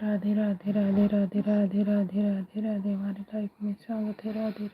राधे राधे राधे राधे राधे राधे राधे राधे। हमारी लाइफ में स्वागत है। राधे राधे।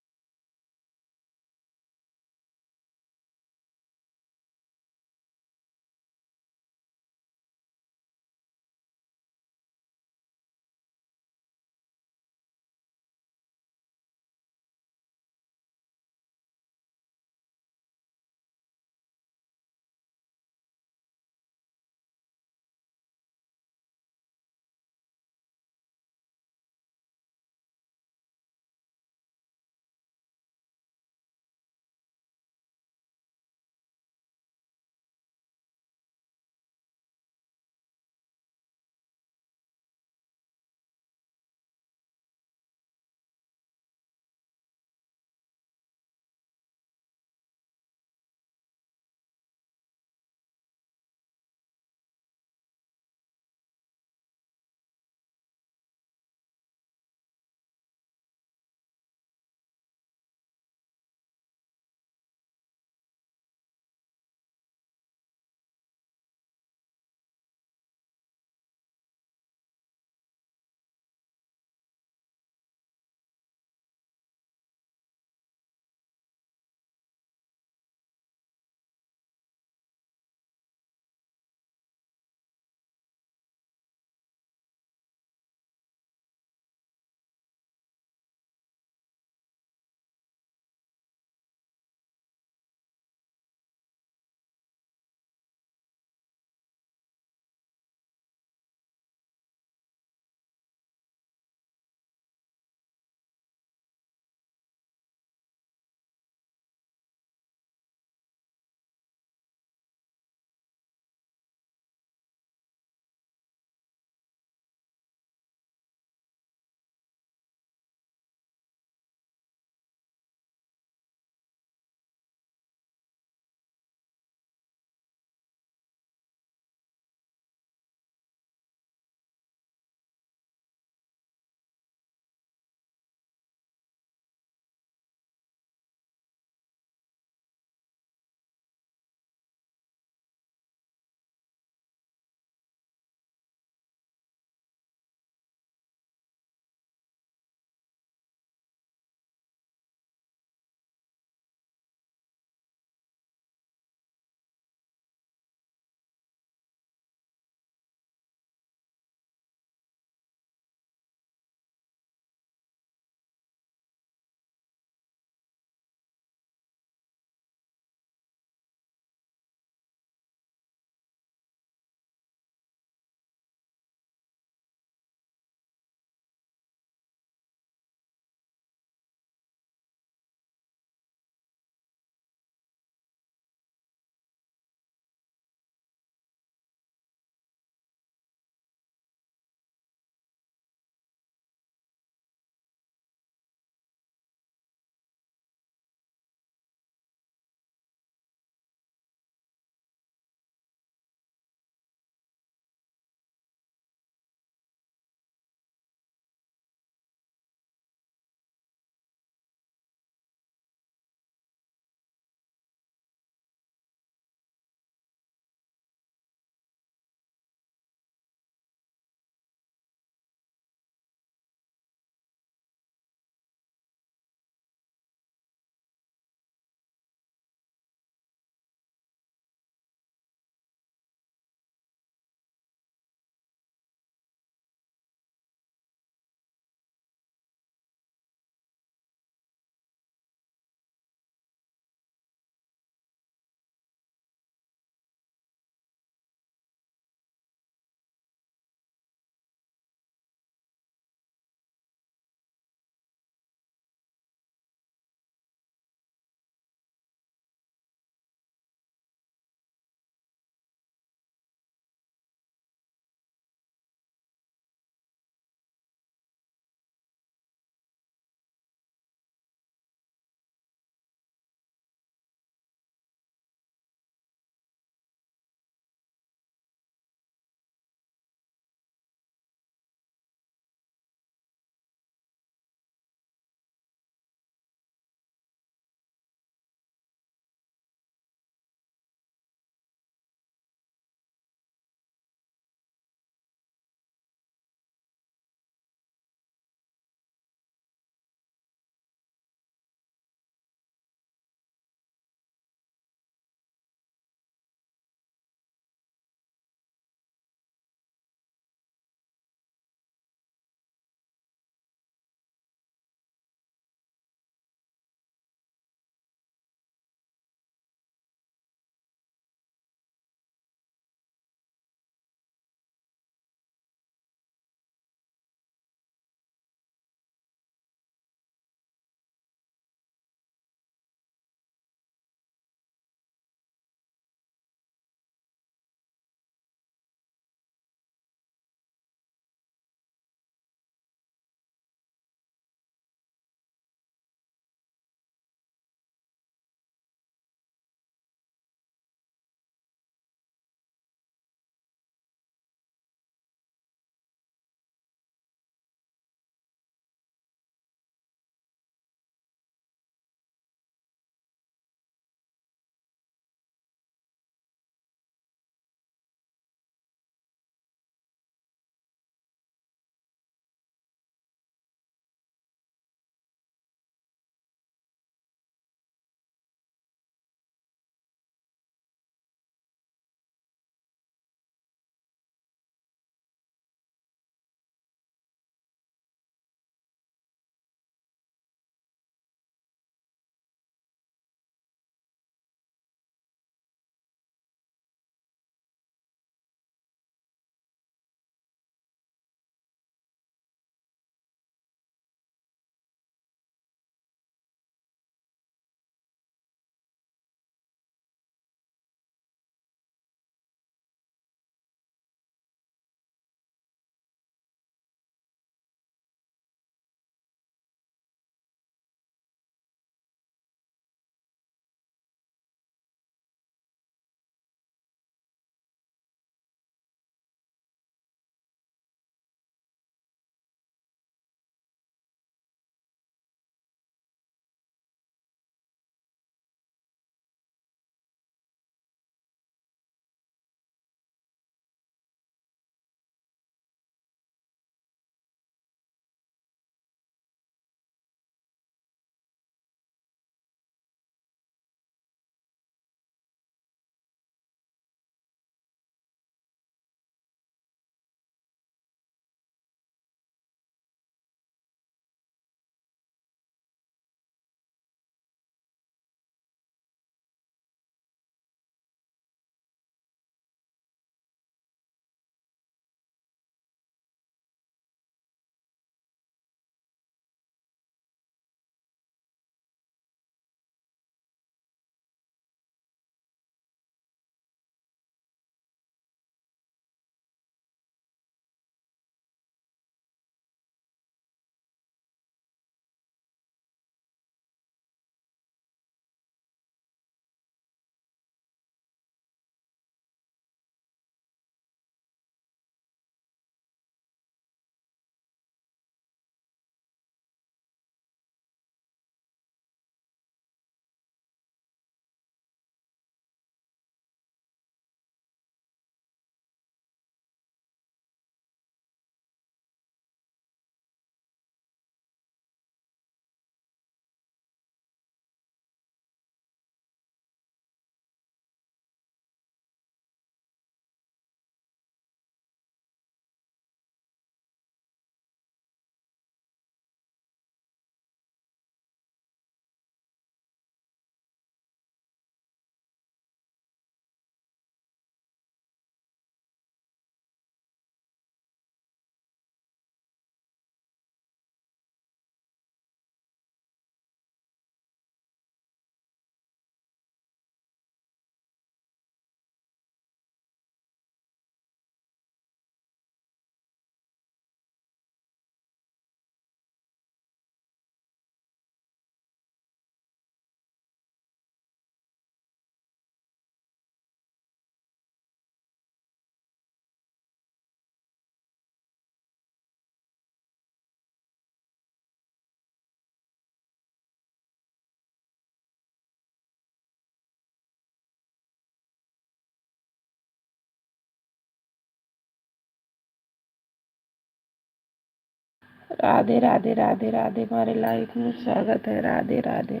राधे राधे राधे राधे, हमारे लाइफ में स्वागत है। राधे राधे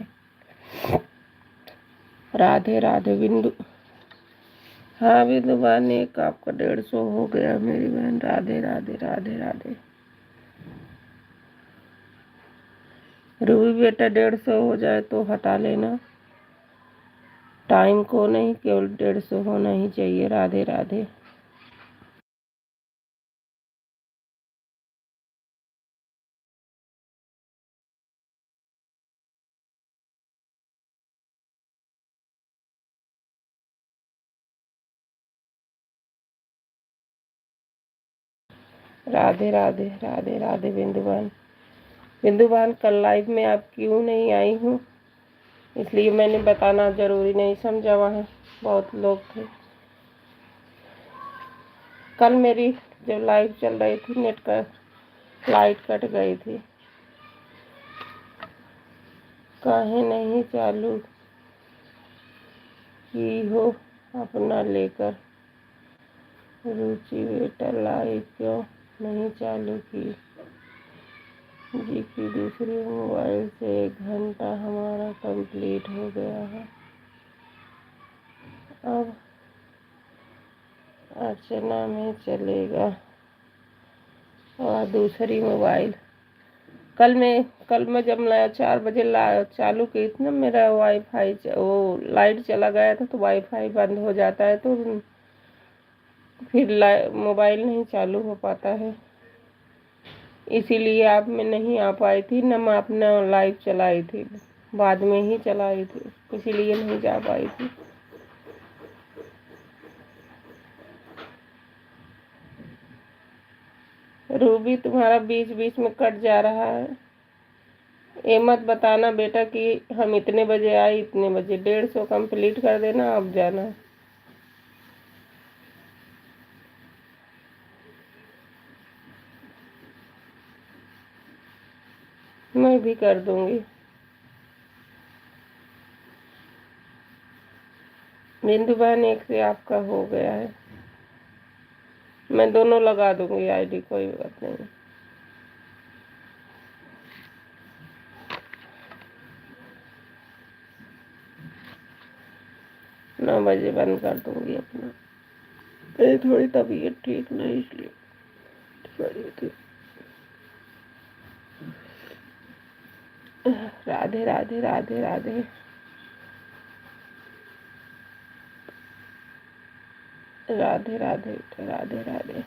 राधे राधे। बिंदु, हाँ बिंदु बहन, एक आपका 150 हो गया मेरी बहन। राधे राधे राधे राधे। रूबी बेटा 150 हो जाए तो हटा लेना, टाइम को नहीं, केवल 150 होना ही चाहिए। राधे राधे। राधे राधे राधे राधे। बिंदुबान, बिंदुबान कल लाइव में आप क्यों नहीं आई हूँ, इसलिए मैंने बताना जरूरी नहीं समझा। वहाँ बहुत लोग थे। कल मेरी जब लाइव चल रही थी, नेट का लाइट कट गई थी। काहे नहीं चालू की हो अपना लेकर, रुचि बेटा लाइव क्यों नहीं चालू की जी? की दूसरी मोबाइल से 1 घंटा हमारा कंप्लीट हो गया है। अब अर्चना में चलेगा और दूसरी मोबाइल। कल मैं जब मैं 4 बजे चालू की थी ना, मेरा वाईफाई वो लाइट चला गया था, तो वाईफाई बंद हो जाता है, तो फिर मोबाइल नहीं चालू हो पाता है। इसीलिए आप में नहीं आ पाई थी न, मैं अपना लाइव चलाई थी, बाद में ही चलाई थी, इसीलिए नहीं जा पाई थी। रूबी, तुम्हारा बीच बीच में कट जा रहा है। ये मत बताना बेटा कि हम इतने बजे आए, इतने बजे। 150 कंप्लीट कर देना, अब जाना। मैं भी कर दूंगी। बिंदु बहन, एक से आपका हो गया है, मैं दोनों लगा दूंगी आईडी, कोई बात नहीं। 9 बजे बंद कर दूंगी अपना। मेरी थोड़ी तबीयत ठीक नहीं, इसलिए सॉरी थी। राधे राधे राधे राधे राधे राधे राधे राधे।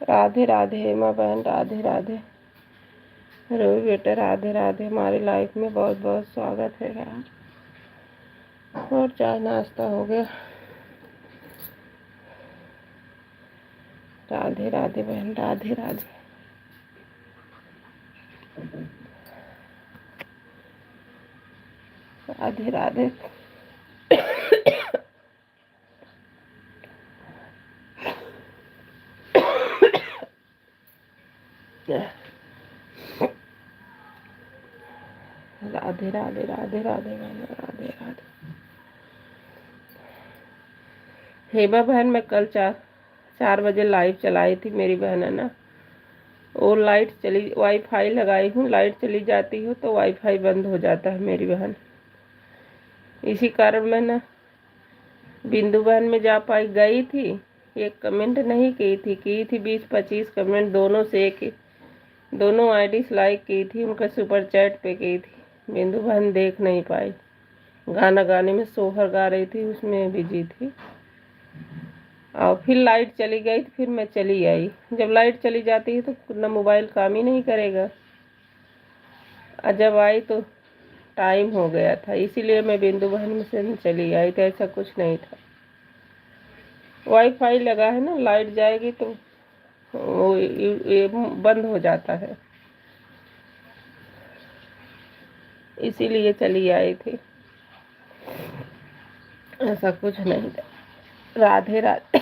राधे राधे हेमा बहन, राधे राधे। रोही बेटा राधे राधे। हमारी लाइफ में बहुत बहुत स्वागत है यार। और चाय नाश्ता हो गया? राधे राधे बहन, राधे राधे। राधे राधे। राधे राधे राधे राधे बहन, राधे राधे। हेमा बहन मैं कल 4 बजे लाइव चलाई थी। मेरी बहन है ना, वो लाइट चली, वाईफाई लगाई हूँ, लाइट चली जाती हो तो वाईफाई बंद हो जाता है मेरी बहन। इसी कारण मैं ना बिंदु बहन में जा पाई, गई थी, एक कमेंट नहीं की थी 20-25 कमेंट, दोनों से एक, दोनों आईडी लाइक की थी, उनका सुपर चैट पे की थी। बिंदु बहन देख नहीं पाई, गाना गाने में सोहर गा रही थी, उसमें बिजी थी। और फिर लाइट चली गई तो फिर मैं चली आई। जब लाइट चली जाती है तो ना मोबाइल काम ही नहीं करेगा, और जब आई तो टाइम हो गया था, इसीलिए मैं बिंदु बहन में से चली आई। तो ऐसा कुछ नहीं था, वाईफाई लगा है ना, लाइट जाएगी तो वो ये बंद हो जाता है, इसीलिए चली आई थी, ऐसा कुछ नहीं था। राधे राधे।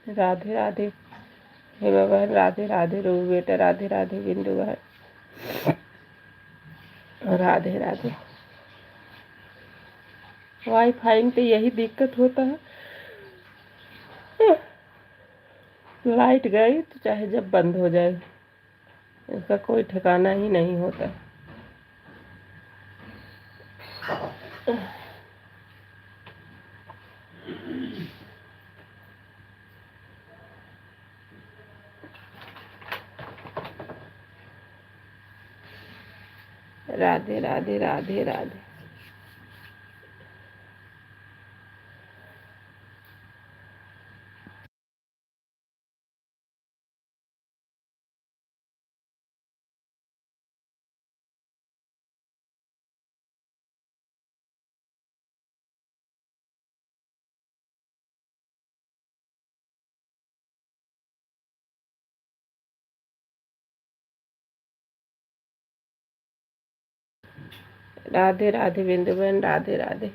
राधे राधे हेमा बहन, राधे राधे। रू बेटा राधे राधे। बिंदु बहन राधे राधे। वाईफाई में तो यही दिक्कत होता है, लाइट गई तो चाहे जब बंद हो जाए, इसका कोई ठिकाना ही नहीं होता। राधे राधे राधे राधे। राधे राधे बिंदु बहन, राधे राधे।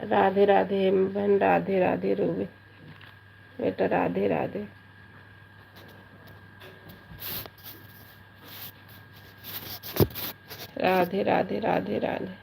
राधे राधे हेम बहन, राधे राधे। रूबी बेटा राधे राधे। राधे राधे राधे राधे।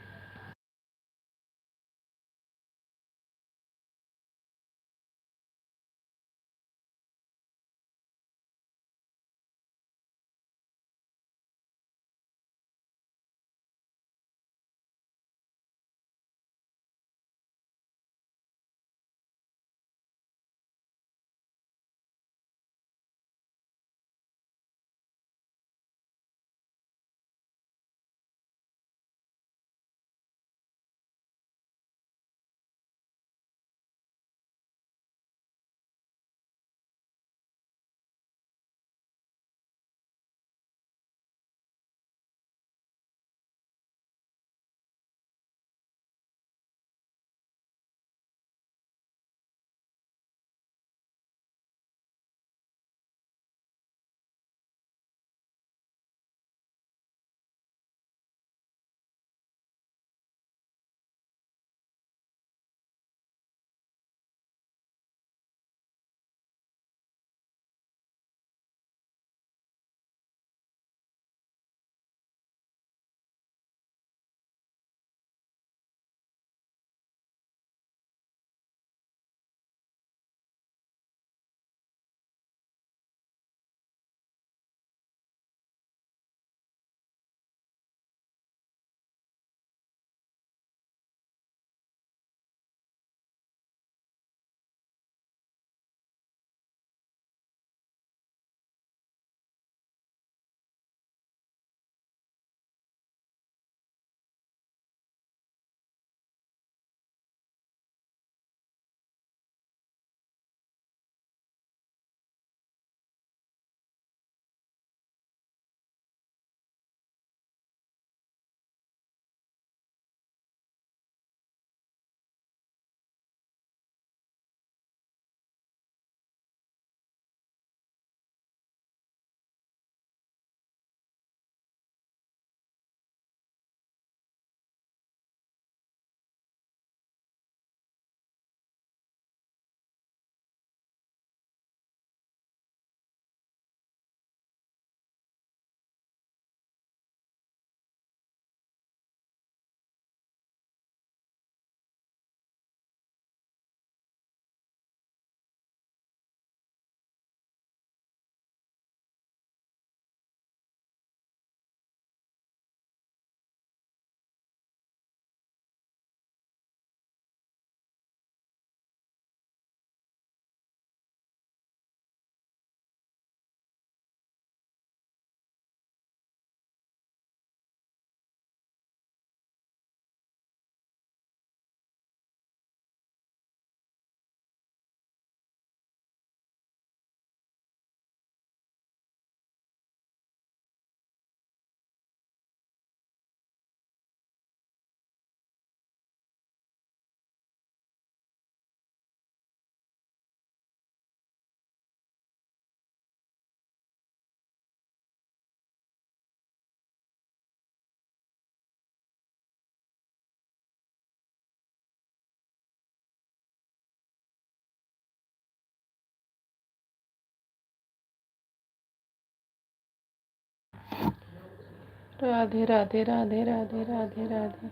राधे राधे राधे राधे राधे राधे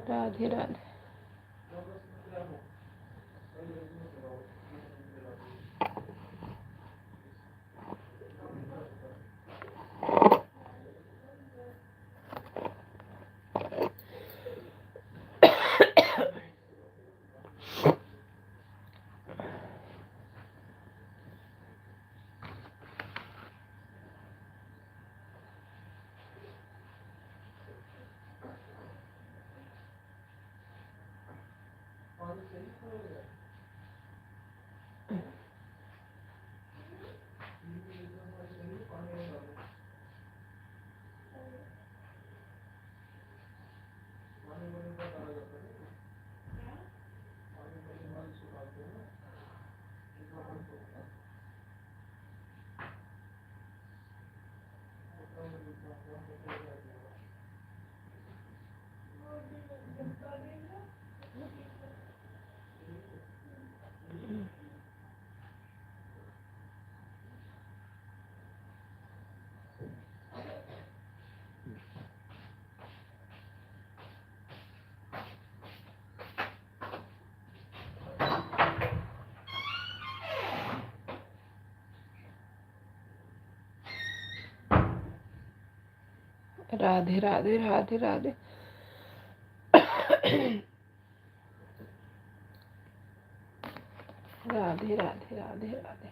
राधे राधे। राधे राधे राधे राधे राधे राधे राधे राधे।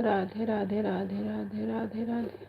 राधे राधे राधे राधे राधे राधे।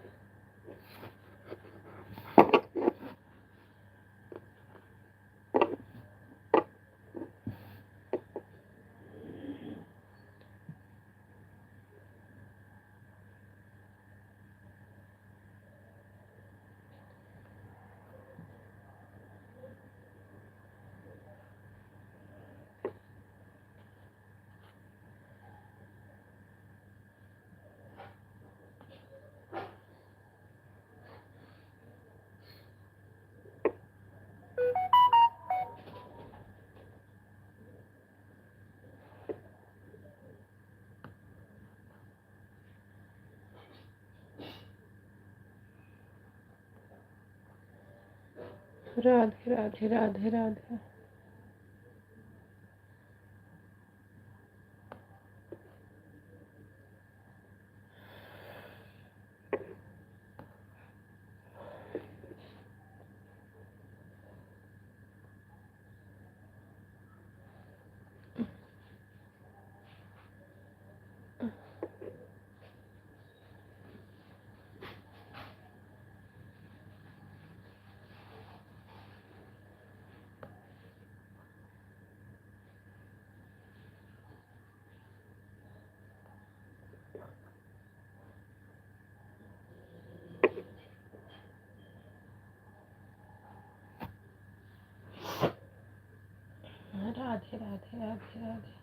राधे राधे राधे राधे। राधे राधे राधे राधे।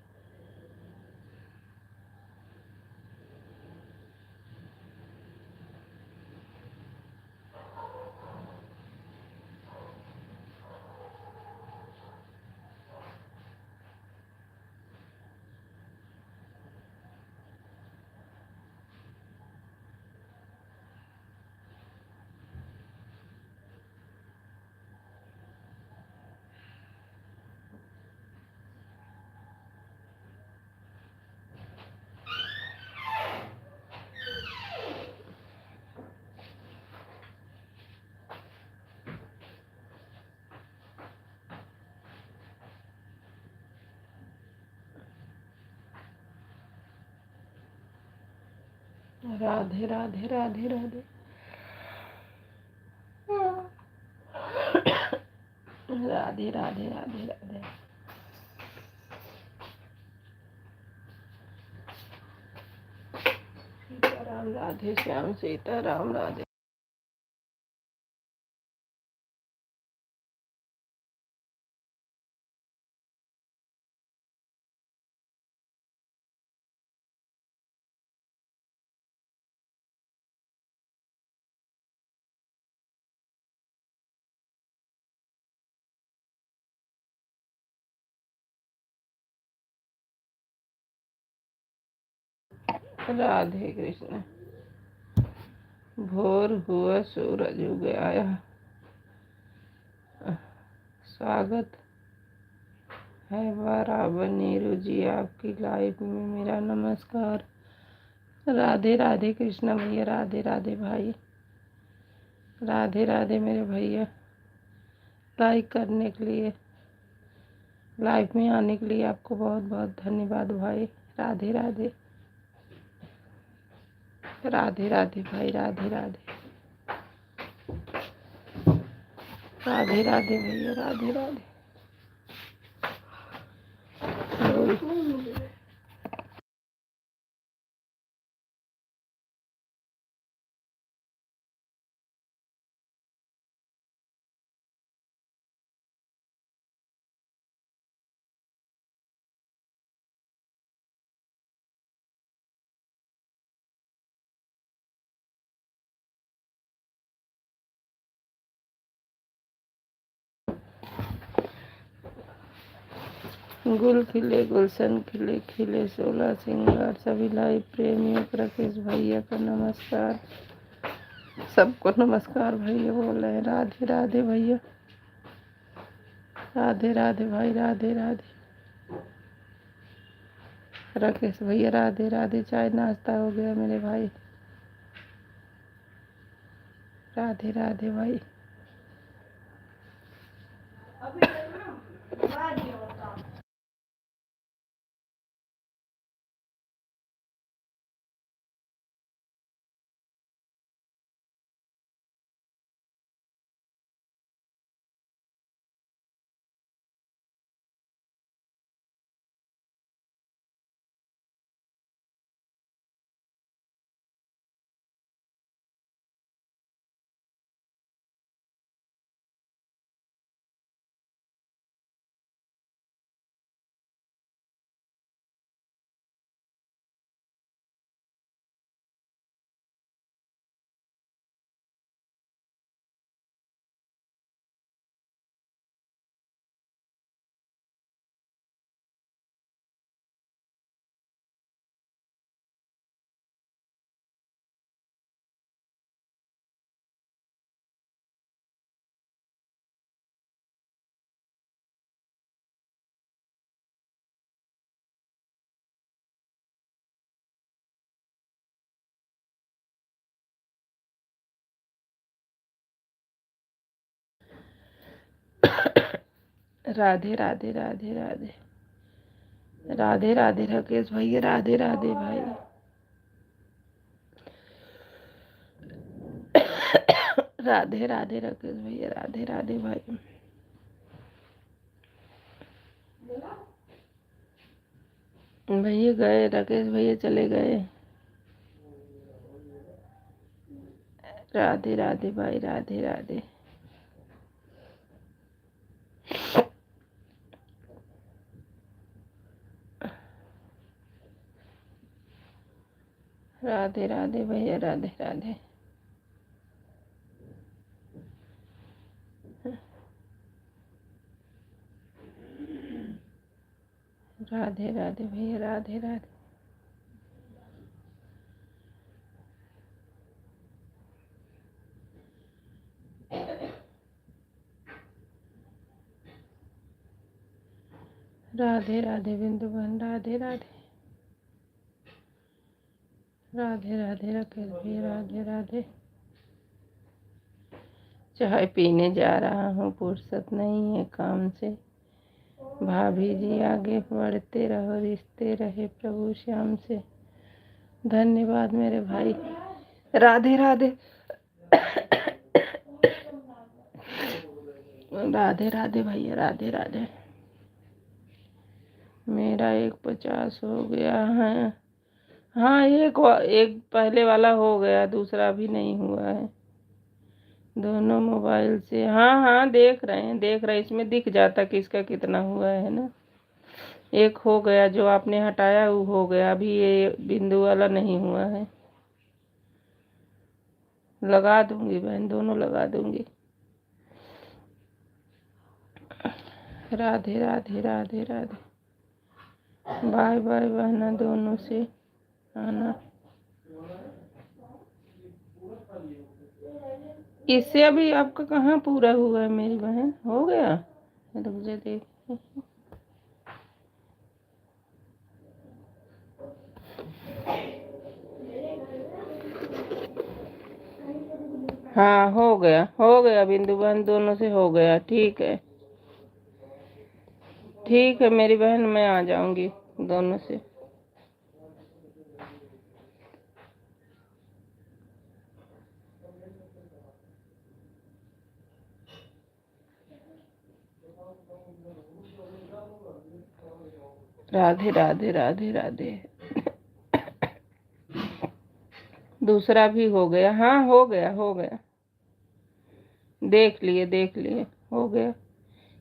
राधे राधे राधे राधे। राधे राधे राधे राधे। सीताराम राधे श्याम सीताराम राधे। राधे कृष्ण। भोर हुआ सूरज उग आया। स्वागत है बराबर नीरू जी आपकी लाइफ में। मेरा नमस्कार। राधे राधे कृष्णा भैया, राधे राधे भाई, राधे राधे मेरे भैया। लाइक करने के लिए, लाइव में आने के लिए आपको बहुत बहुत धन्यवाद भाई। राधे राधे, राधे राधे भाई, राधे राधे, राधे राधे भैया, राधे राधे। गुल खिले गुलशन खिले खिले 16 सिंगार। सभी लाइव प्रेमियों को राकेश भैया का नमस्कार। सबको नमस्कार भैया बोल रहे हैं। राधे राधे भैया, राधे राधे भाई, राधे राधे राकेश भैया, राधे राधे। चाय नाश्ता हो गया मेरे भाई। राधे राधे भाई। राधे राधे, राधे राधे, राधे राधे राकेश भैया, राधे राधे भाई। राधे राधे राकेश भैया, राधे राधे भाई। भैया गए, राकेश भैया चले गए। राधे राधे भाई, राधे राधे। राधे राधे भैया, राधे राधे। राधे राधे भैया, राधे राधे। राधे राधे बिंदु बहन, राधे राधे, राधे राधे राकेश भैया, राधे राधे। चाय पीने जा रहा हूँ, फुर्सत नहीं है काम से। भाभी जी आगे बढ़ते रहो, रिश्ते रहे प्रभु श्याम से। धन्यवाद मेरे भाई। राधे राधे, राधे राधे भैया, राधे राधे। मेरा 150 हो गया है। हाँ, एक पहले वाला हो गया, दूसरा अभी नहीं हुआ है। दोनों मोबाइल से। हाँ हाँ, देख रहे हैं, देख रहे हैं। इसमें दिख जाता किसका कितना हुआ है ना। एक हो गया, जो आपने हटाया वो हो गया। अभी ये बिंदु वाला नहीं हुआ है। लगा दूंगी बहन, दोनों लगा दूंगी। राधे राधे, राधे राधे। बाय बाय बहना, दोनों से आना। इससे अभी आपका कहाँ पूरा हुआ है मेरी बहन, हो गया? रुक जा देख। हाँ हो गया बिंदु बहन, दोनों से हो गया। ठीक है, ठीक है मेरी बहन, मैं आ जाऊंगी दोनों से। राधे राधे राधे राधे। दूसरा भी हो गया, हाँ हो गया हो गया। देख लिए, हो गया।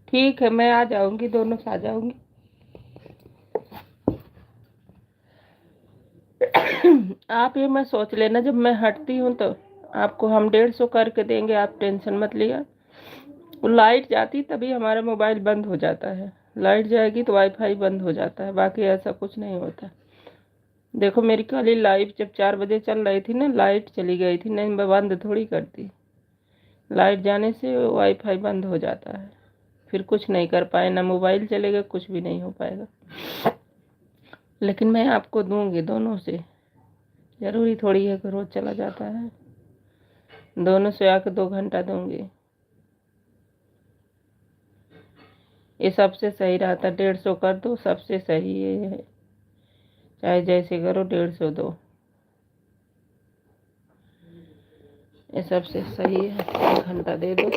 ठीक है, मैं आ जाऊंगी, दोनों से आ जाऊंगी। आप ये मैं सोच लेना, जब मैं हटती हूँ तो आपको हम 150 करके देंगे, आप टेंशन मत लिया। वो लाइट जाती तभी हमारा मोबाइल बंद हो जाता है, लाइट जाएगी तो वाईफाई बंद हो जाता है, बाकी ऐसा कुछ नहीं होता। देखो मेरी कल ही लाइव जब 4 बजे चल रही थी ना, लाइट चली गई थी, नहीं मैं बंद थोड़ी करती। लाइट जाने से वाईफाई बंद हो जाता है, फिर कुछ नहीं कर पाए, ना मोबाइल चलेगा, कुछ भी नहीं हो पाएगा। लेकिन मैं आपको दूंगी दोनों से, जरूरी थोड़ी है कि रोज चला जाता है। दोनों से आके 2 घंटा दूंगी। ये सबसे सही रहता, 150 कर दो, सबसे सही ये है। चाहे जैसे करो, 150 दो, ये सबसे सही है। 1 घंटा दे दो,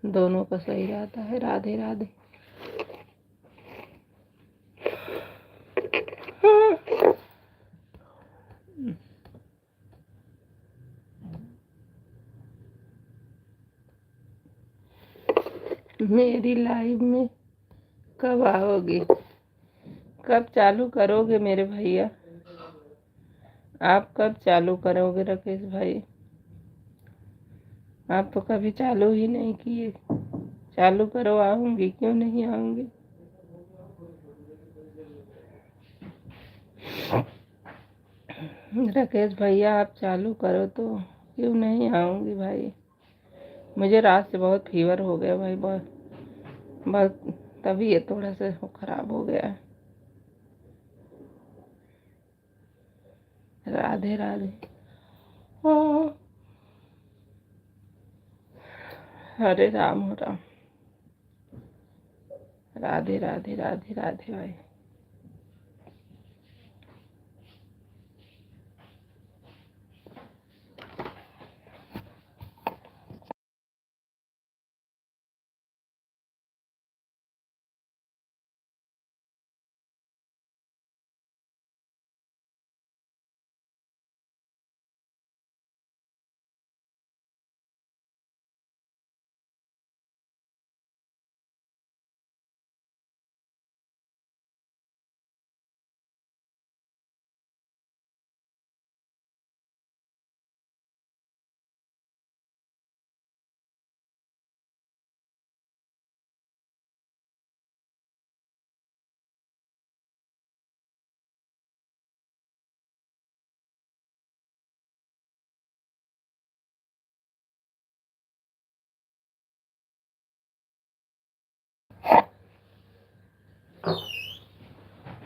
दोनों का सही रहता है। राधे राधे। मेरी लाइफ में कब आओगे, कब चालू करोगे मेरे भैया? आप कब चालू करोगे राकेश भाई? आप तो कभी चालू ही नहीं किए। चालू करो, आऊंगी, क्यों नहीं आऊंगी। राकेश भैया आप चालू करो तो क्यों नहीं आऊंगी भाई। मुझे रात से बहुत फीवर हो गया भाई, बहुत बहुत तबीयत थोड़ा सा खराब हो गया है। राधे राधे। हाँ, हरे राम हो राम। राधे राधे राधे राधे भाई।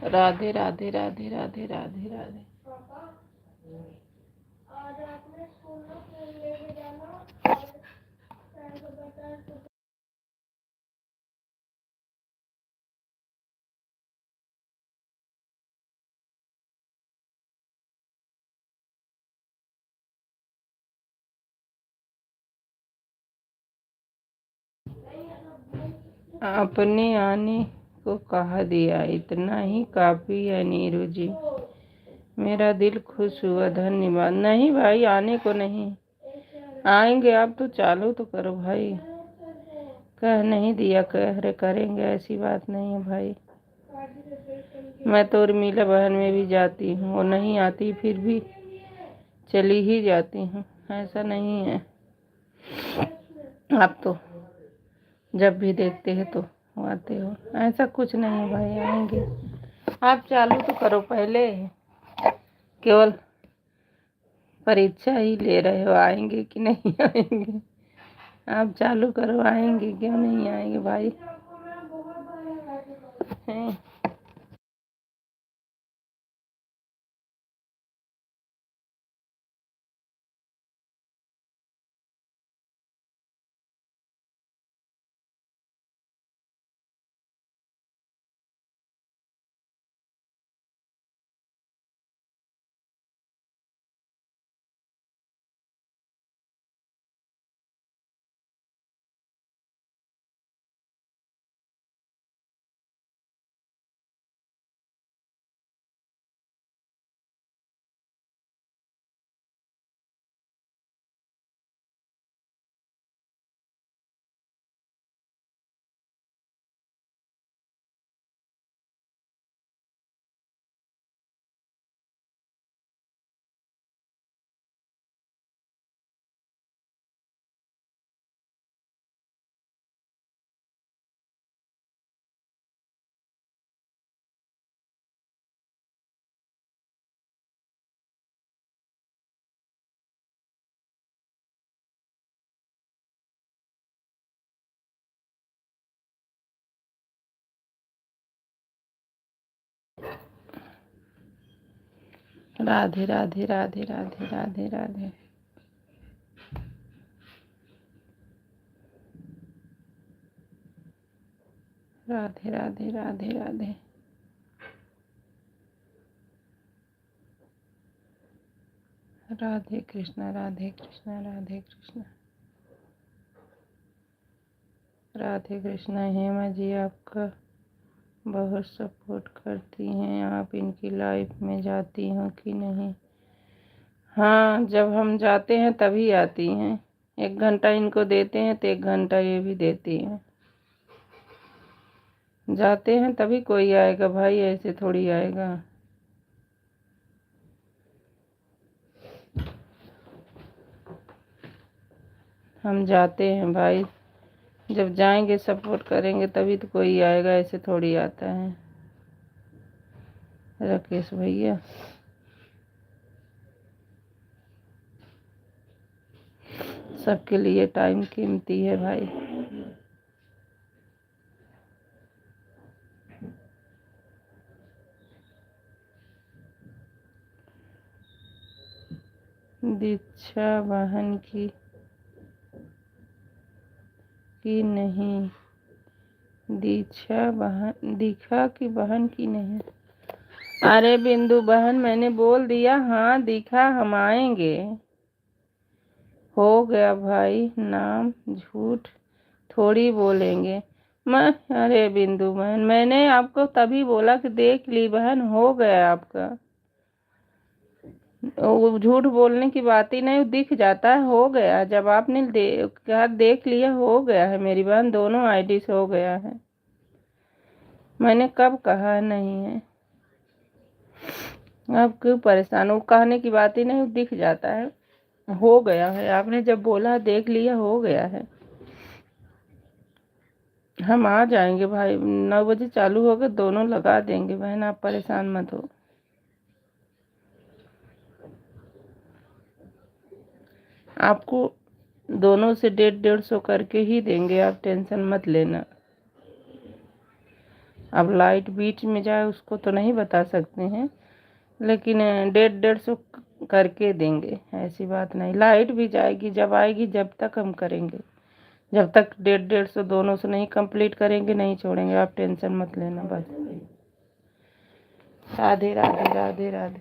राधे राधे राधे राधे राधे राधे। आपने आने को कहा दिया, इतना ही काफी है नीरू जी। मेरा दिल खुश हुआ, धन्यवाद। नहीं भाई, आने को नहीं आएंगे, आप तो चालू तो करो भाई। कह नहीं दिया, कह रहे करेंगे, ऐसी बात नहीं है भाई। मैं तो उर्मिला बहन में भी जाती हूँ, वो नहीं आती फिर भी चली ही जाती हूँ, ऐसा नहीं है। आप तो जब भी देखते हैं तो आते हो, ऐसा कुछ नहीं है भाई, आएंगे। आप चालू तो करो पहले, केवल परीक्षा ही ले रहे हो, आएंगे कि नहीं आएंगे? आप चालू करो, आएंगे क्यों नहीं आएंगे भाई? हैं? राधे राधे राधे राधे राधे राधे। राधे राधे राधे राधे। राधे कृष्णा राधे कृष्णा राधे कृष्णा। राधे कृष्णा। हेमा जी आपका बहुत सपोर्ट करती हैं, आप इनकी लाइफ में जाती हो कि नहीं? हाँ, जब हम जाते हैं तभी आती हैं। 1 घंटा इनको देते हैं तो 1 घंटा ये भी देती हैं। जाते हैं तभी कोई आएगा भाई, ऐसे थोड़ी आएगा। हम जाते हैं भाई, जब जाएंगे सपोर्ट करेंगे तभी तो कोई आएगा, ऐसे थोड़ी आता है। राकेश भैया, सबके लिए टाइम कीमती है भाई। दीक्षा बहन की नहीं, दीक्षा की बहन की नहीं। अरे बिंदु बहन, मैंने बोल दिया हाँ दीक्षा हम आएंगे। हो गया भाई, नाम झूठ थोड़ी बोलेंगे। मैं अरे बिंदु बहन, मैंने आपको तभी बोला कि देख ली बहन, हो गया आपका। वो झूठ बोलने की बात ही नहीं, दिख जाता है, हो गया। जब आपने कहा देख लिया, हो गया है मेरी बहन, दोनों आईडी से हो गया है। मैंने कब कहा नहीं है? आप क्यों परेशान हो? कहने की बात ही नहीं, दिख जाता है, हो गया है। आपने जब बोला देख लिया, हो गया है। हम आ जाएंगे भाई, 9 बजे चालू होगा, दोनों लगा देंगे बहन, आप परेशान मत हो। आपको दोनों से 150-150 करके ही देंगे, आप टेंशन मत लेना। अब लाइट बीच में जाए उसको तो नहीं बता सकते हैं, लेकिन 150-150 करके देंगे, ऐसी बात नहीं। लाइट भी जाएगी, जब आएगी जब तक हम करेंगे, जब तक 150-150 दोनों से नहीं कंप्लीट करेंगे नहीं छोड़ेंगे, आप टेंशन मत लेना बस। राधे राधे राधे राधे।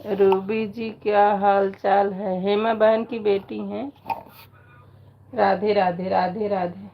रूबी जी क्या हाल चाल है? हेमा बहन की बेटी हैं। राधे राधे राधे राधे।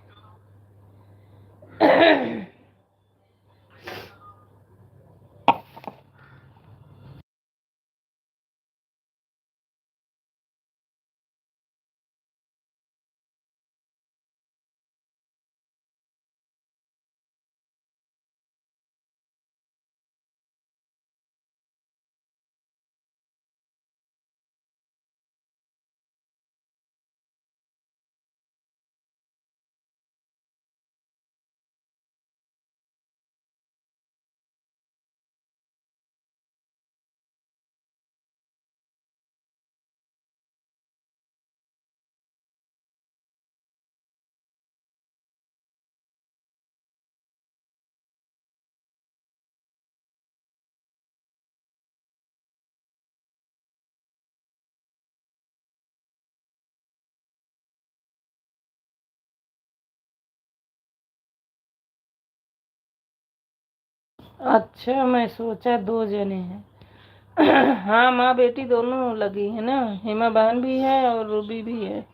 अच्छा, मैं सोचा दो जने हैं। हाँ, माँ बेटी दोनों लगी है ना। हेमा बहन भी है और रूबी भी है।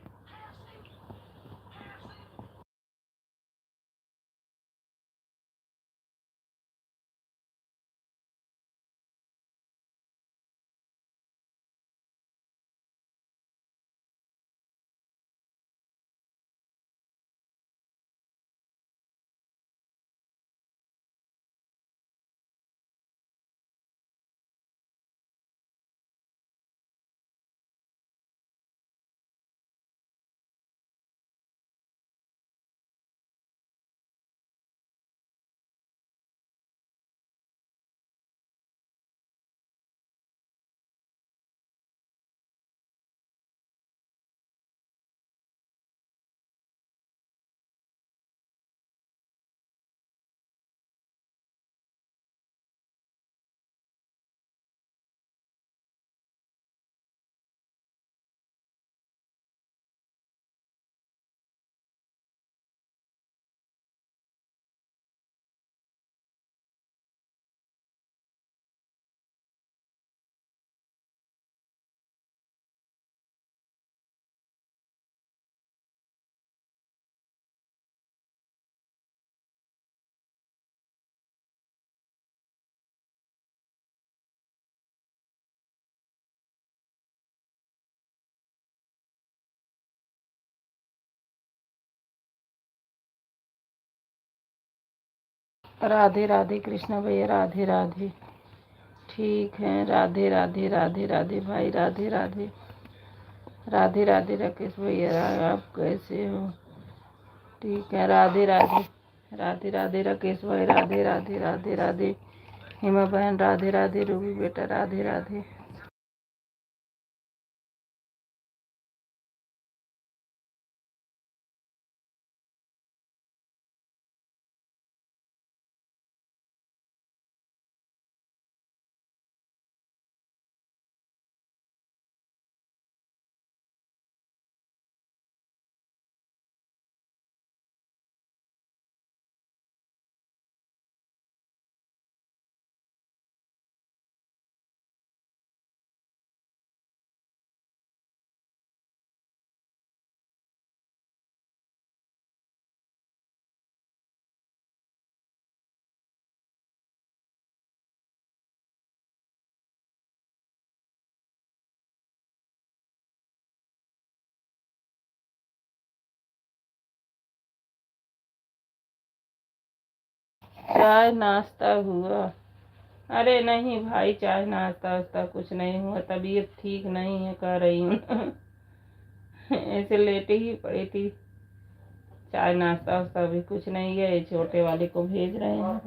राधे राधे कृष्णा भैया, राधे राधे। ठीक है, राधे राधे राधे राधे भाई, राधे राधे। राधे राधे राकेश भैया, आप कैसे हो? ठीक है, राधे राधे। राधे राधे राकेश भाई, राधे राधे राधे राधे। हेमा बहन, राधे राधे। रूबी बेटा, राधे राधे। चाय नाश्ता हुआ? अरे नहीं भाई, चाय नाश्ता वास्ता कुछ नहीं हुआ। तबीयत ठीक नहीं है, कह रही हूँ। ऐसे लेटे ही पड़ी थी। चाय नाश्ता वास्ता भी कुछ नहीं है। छोटे वाले को भेज रहे हैं।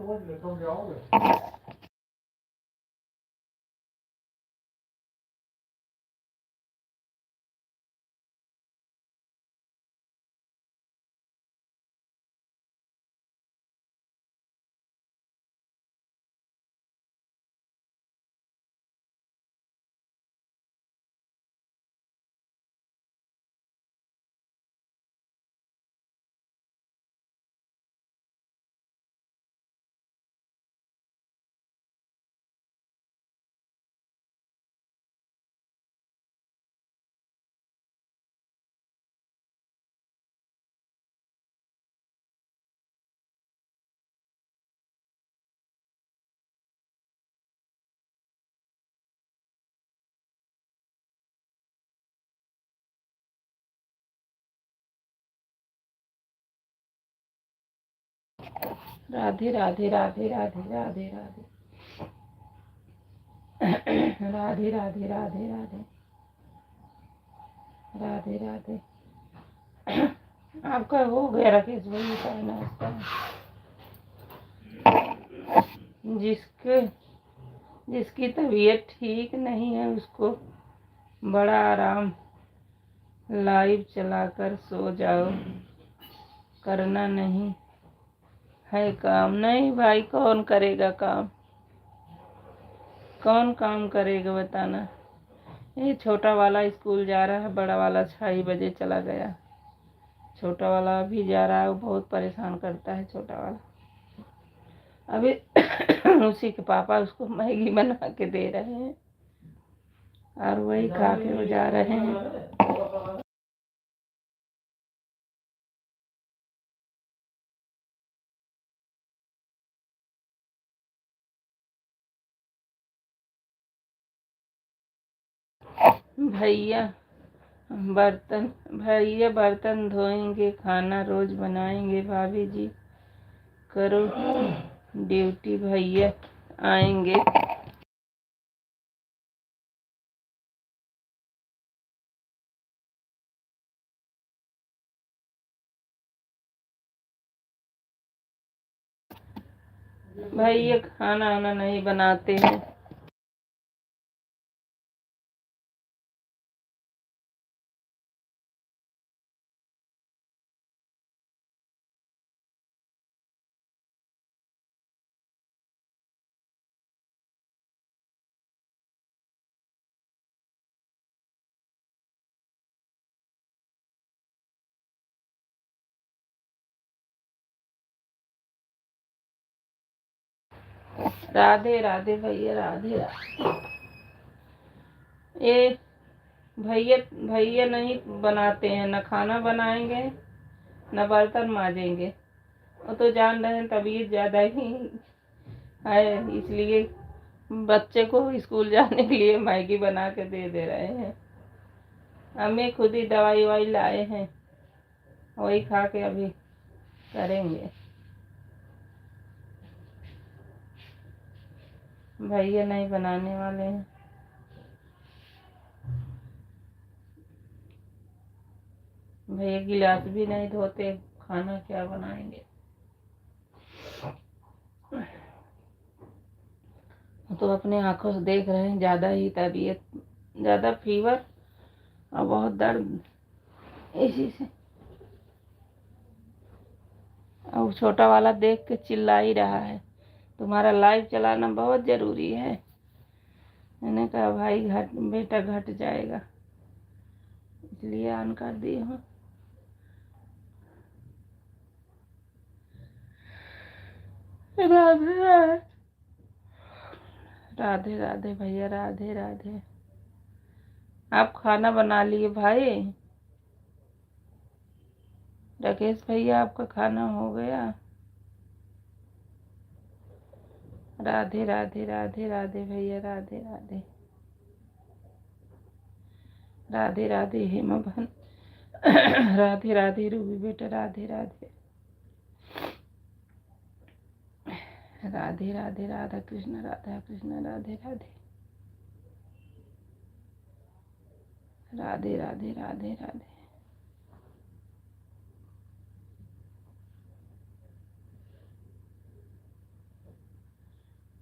राधे राधे राधे राधे राधे राधे राधे राधे राधे राधे राधे राधे। आपका हो गया राकेश भाई का नाश्ता? जिसके जिसकी तबीयत ठीक नहीं है उसको बड़ा आराम, लाइव चलाकर सो जाओ, करना नहीं है काम। नहीं भाई, कौन करेगा काम? कौन काम करेगा बताना। ये छोटा वाला स्कूल जा रहा है, बड़ा वाला 6 बजे चला गया। छोटा वाला भी जा रहा है, वो बहुत परेशान करता है छोटा वाला। अभी उसी के पापा उसको मैगी बना के दे रहे हैं और वही खा के वो जा रहे हैं। भैया बर्तन धोएंगे, खाना रोज बनाएंगे। भाभी जी करो ड्यूटी, भैया आएंगे। भैया खाना वाना नहीं बनाते हैं। राधे राधे भैया, राधे राधे। ये भैया भैया नहीं बनाते हैं, न खाना बनाएंगे न बर्तन मांजेंगे। वो तो जान रहे हैं तबीयत ज़्यादा ही है, इसलिए बच्चे को स्कूल जाने के लिए मैगी बना के दे रहे हैं। हमें खुद ही दवाई वाई लाए हैं, वही खा के अभी करेंगे। भैया नहीं बनाने वाले हैं। भैया गिलास भी नहीं धोते, खाना क्या बनाएंगे। तो अपने आंखों से देख रहे हैं, ज़्यादा ही तबीयत, ज़्यादा फीवर और बहुत दर्द इसी से। और छोटा वाला देख के चिल्ला ही रहा है, तुम्हारा लाइव चलाना बहुत ज़रूरी है। मैंने कहा भाई बेटा घट जाएगा, इसलिए ऑन कर दी हूँ। राधे राधे राधे भैया, राधे राधे। आप खाना बना लिए भाई? राकेश भैया आपका खाना हो गया? राधे राधे राधे राधे भैया, राधे राधे राधे राधे हेमा बहन। राधे राधे रूबी बेटा, राधे राधे राधे राधे राधा कृष्ण राधे राधे राधे राधे राधे राधे।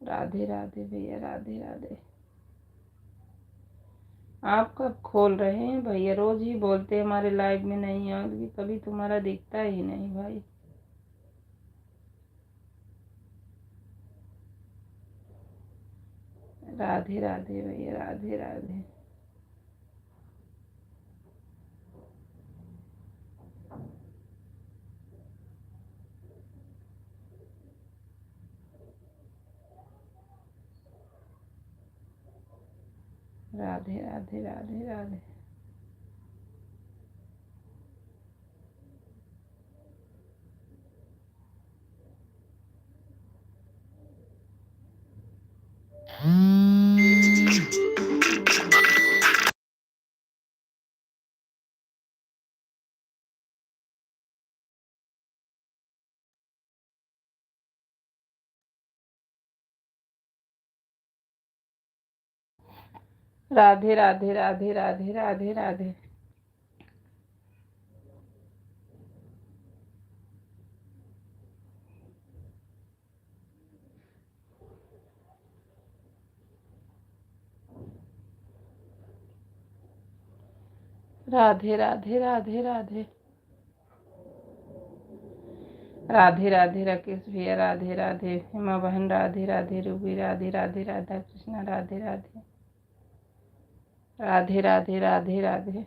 राधे राधे भैया, राधे राधे। आप कब खोल रहे हैं भैया? रोज ही बोलते हमारे लाइव में नहीं आओगी, कभी तुम्हारा दिखता ही नहीं भाई। राधे राधे भैया, राधे राधे राधे राधे राधे राधे। राधे राधे राधे राधे राधे राधे। राधे राधे राधे राधे। राधे राधे राकेश भैया, राधे राधे हेमा बहन, राधे राधे रूबी, राधे राधे राधा कृष्णा, राधे राधे राधे राधे राधे राधे।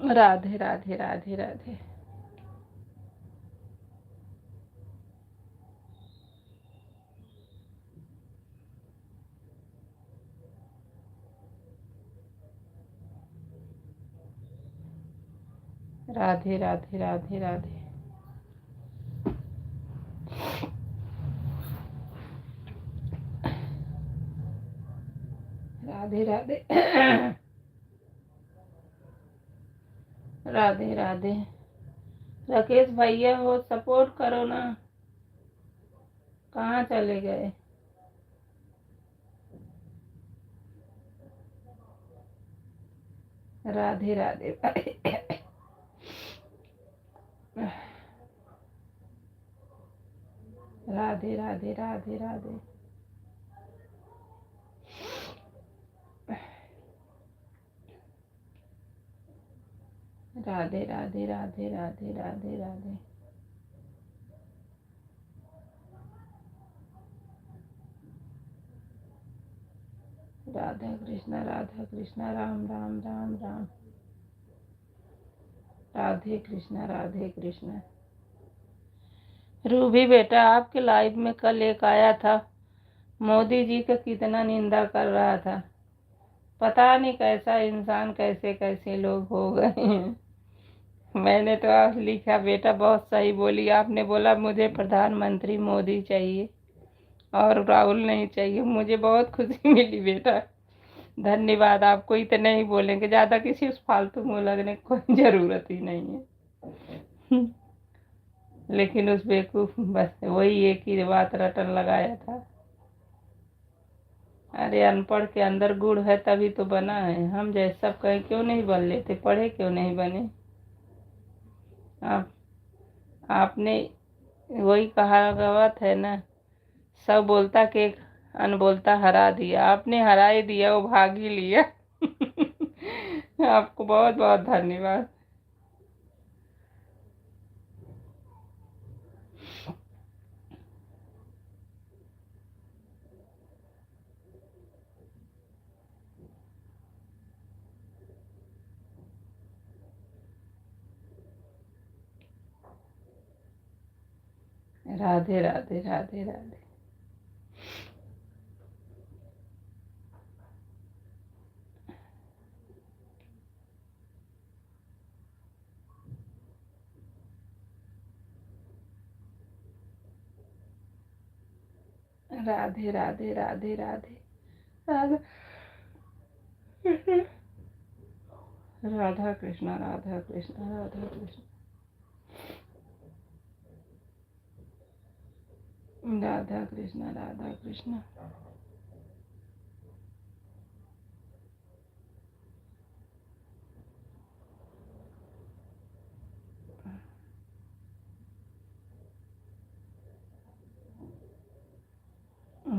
राधे राधे राधे राधे। राधे राधे राधे राधे। राधे राधे राधे राधे। राकेश भैया हो, सपोर्ट करो ना, कहाँ चले गए? राधे राधे राधे राधे राधे राधे। राधे राधे राधे राधे राधे राधे। राधा कृष्णा राम राम राम राम। राधे कृष्णा। रूबी बेटा, आपके लाइव में कल एक आया था, मोदी जी का कितना निंदा कर रहा था। पता नहीं कैसा इंसान, कैसे कैसे लोग हो गए हैं। मैंने तो आज लिखा, बेटा बहुत सही बोली आपने, बोला मुझे प्रधानमंत्री मोदी चाहिए और राहुल नहीं चाहिए। मुझे बहुत खुशी मिली बेटा, धन्यवाद। आपको इतना ही बोलेंगे, ज़्यादा किसी उस फालतू मुँह लगने की कोई ज़रूरत ही नहीं है। लेकिन उस बेवकूफ़ बस वही एक ही बात रटन लगाया था। अरे अनपढ़ के अंदर गुड़ है तभी तो बना है। हम जैसे सब कहें क्यों नहीं बन लेते, पढ़े क्यों नहीं बने? आप आपने वही कहावत है ना, सब बोलता के अनबोलता हरा दिया। आपने हरा ही दिया, वो भाग ही लिया। आपको बहुत बहुत धन्यवाद। राधे राधे राधे राधे। राधे राधे राधे राधे राधे। राधा कृष्णा राधा कृष्णा राधा कृष्णा। राधा कृष्णा राधा कृष्णा।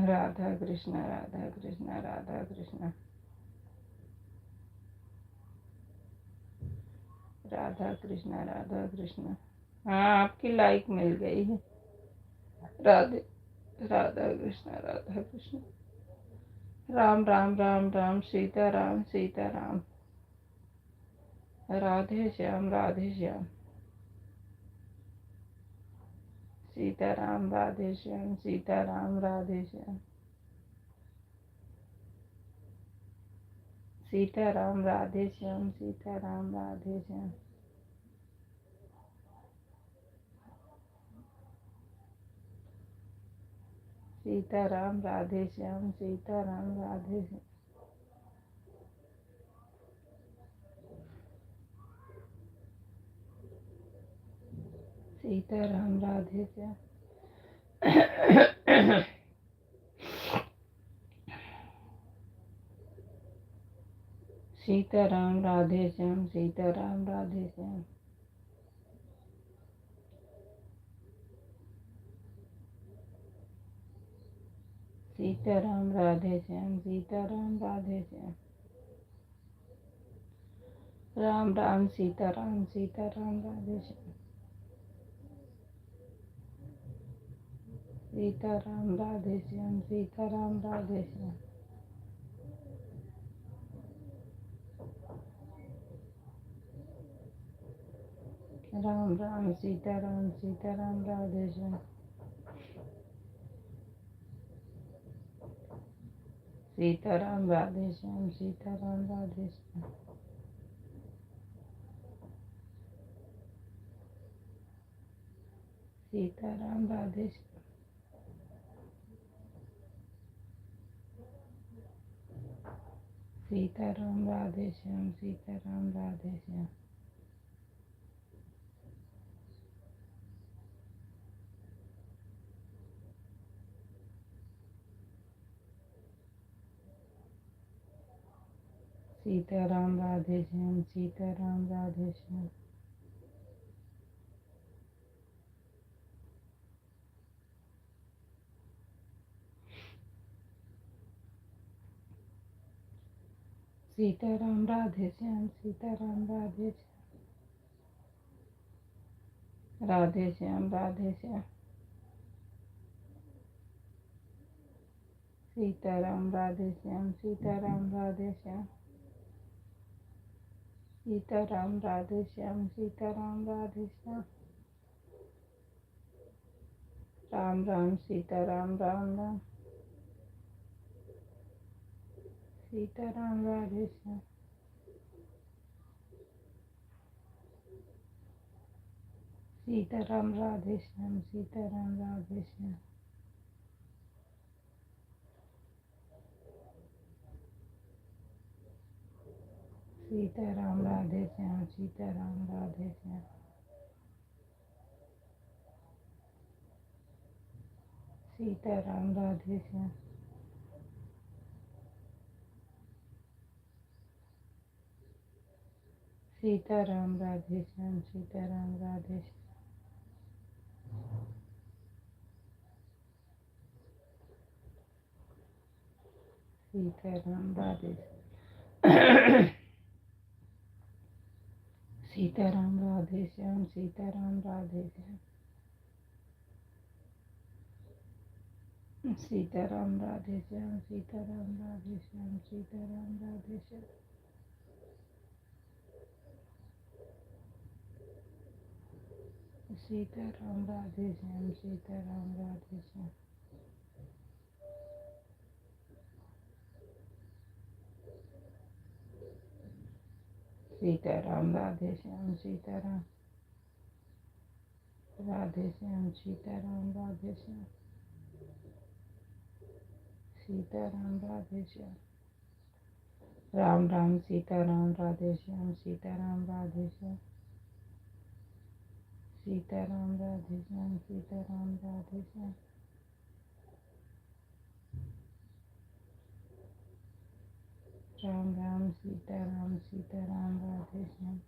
राधा कृष्णा राधा कृष्णा राधा कृष्णा। राधा कृष्णा राधा कृष्णा। हाँ, आपकी लाइक मिल गई है। राधे राधा कृष्णा। राम राम राम राम, सीता राम सीता राम। राधे श्याम राधे श्याम। सीता राम राधे श्याम, सीता राम राधे श्याम। सीता राम राधे श्याम, सीता राम राधे श्याम। सीता राम राधे श्याम, सीता राम राधे श्याम। सीताराम राधे श्याम। सीताराम राधे श्याम, सीताराम राधे श्याम। सीताराम राधे श्याम, सीताराम राधे श्याम। राम राम सीताराम, सीताराम राधे श्याम। सीताराम राधे श्याम, सीताराम राधे श्याम। राम राम सीताराम, सीताराम राधे श्याम। सीताराम राधे श्याम, सीताराम राधे श्याम। सीताराम राधे श्याम। सीताराम राधे श्याम, सीताराम राधे श्याम। सीताराम राधे श्याम, सीताराम राधे श्याम। सीताराम राधे श्याम, सीताराम राधे श्याम। राधे श्याम, राधे श्याम। सीताराम राधे श्याम, सीताराम राधे श्याम। सीताराम राधे श्याम, सीताराम राधे श्याम। राम राम सीताराम, राम राम। सीताराम राधे श्याम। सीताराम राधे श्याम, सीताराम राधे श्याम। सीताराम राधे श्याम, सीताराम राधे श्याम। सीताराम राधे श्याम। सीताराम राधे श्याम, सीताराम राधे श्याम। सीताराम राधे सीताराम राधे श्याम, सीताराम राधे श्याम। सीताराम राधे श्याम, सीताराम राधे श्याम, सीताराम राधे श्याम। सीताराम राधे श्याम, सीताराम राधे श्याम। सीताराम राधे श्याम, सीताराम राधे श्याम, सीताराम राधे श्याम। सीताराम राधे श्याम। राम राम सीताराम राधे श्याम, सीताराम राधे श्याम। सीताराम राधे श्याम, सीताराम राधे श्याम। राम राम सीताराम, सीताराम राधे श्याम।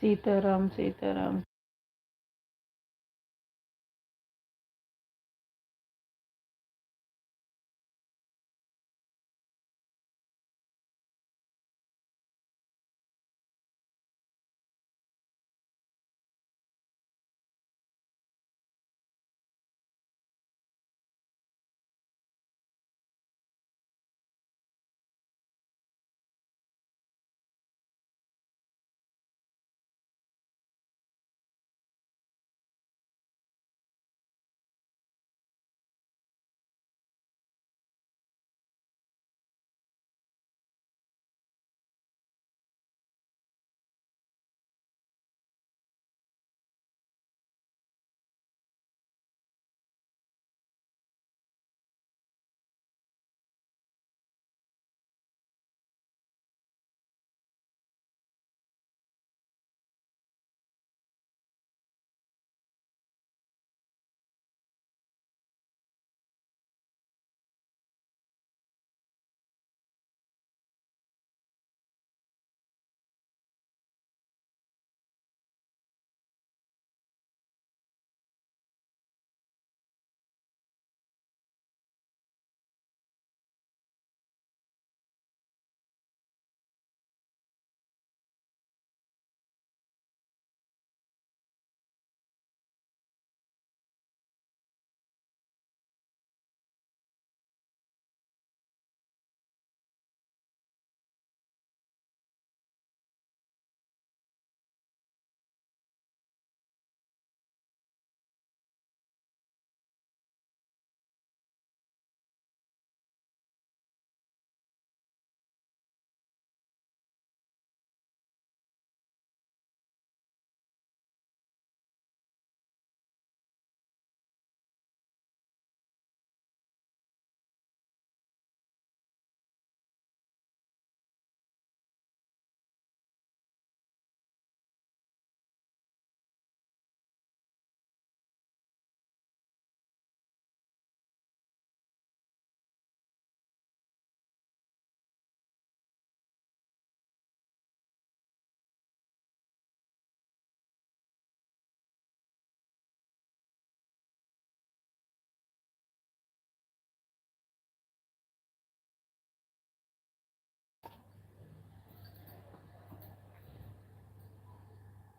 सीताराम, सीताराम।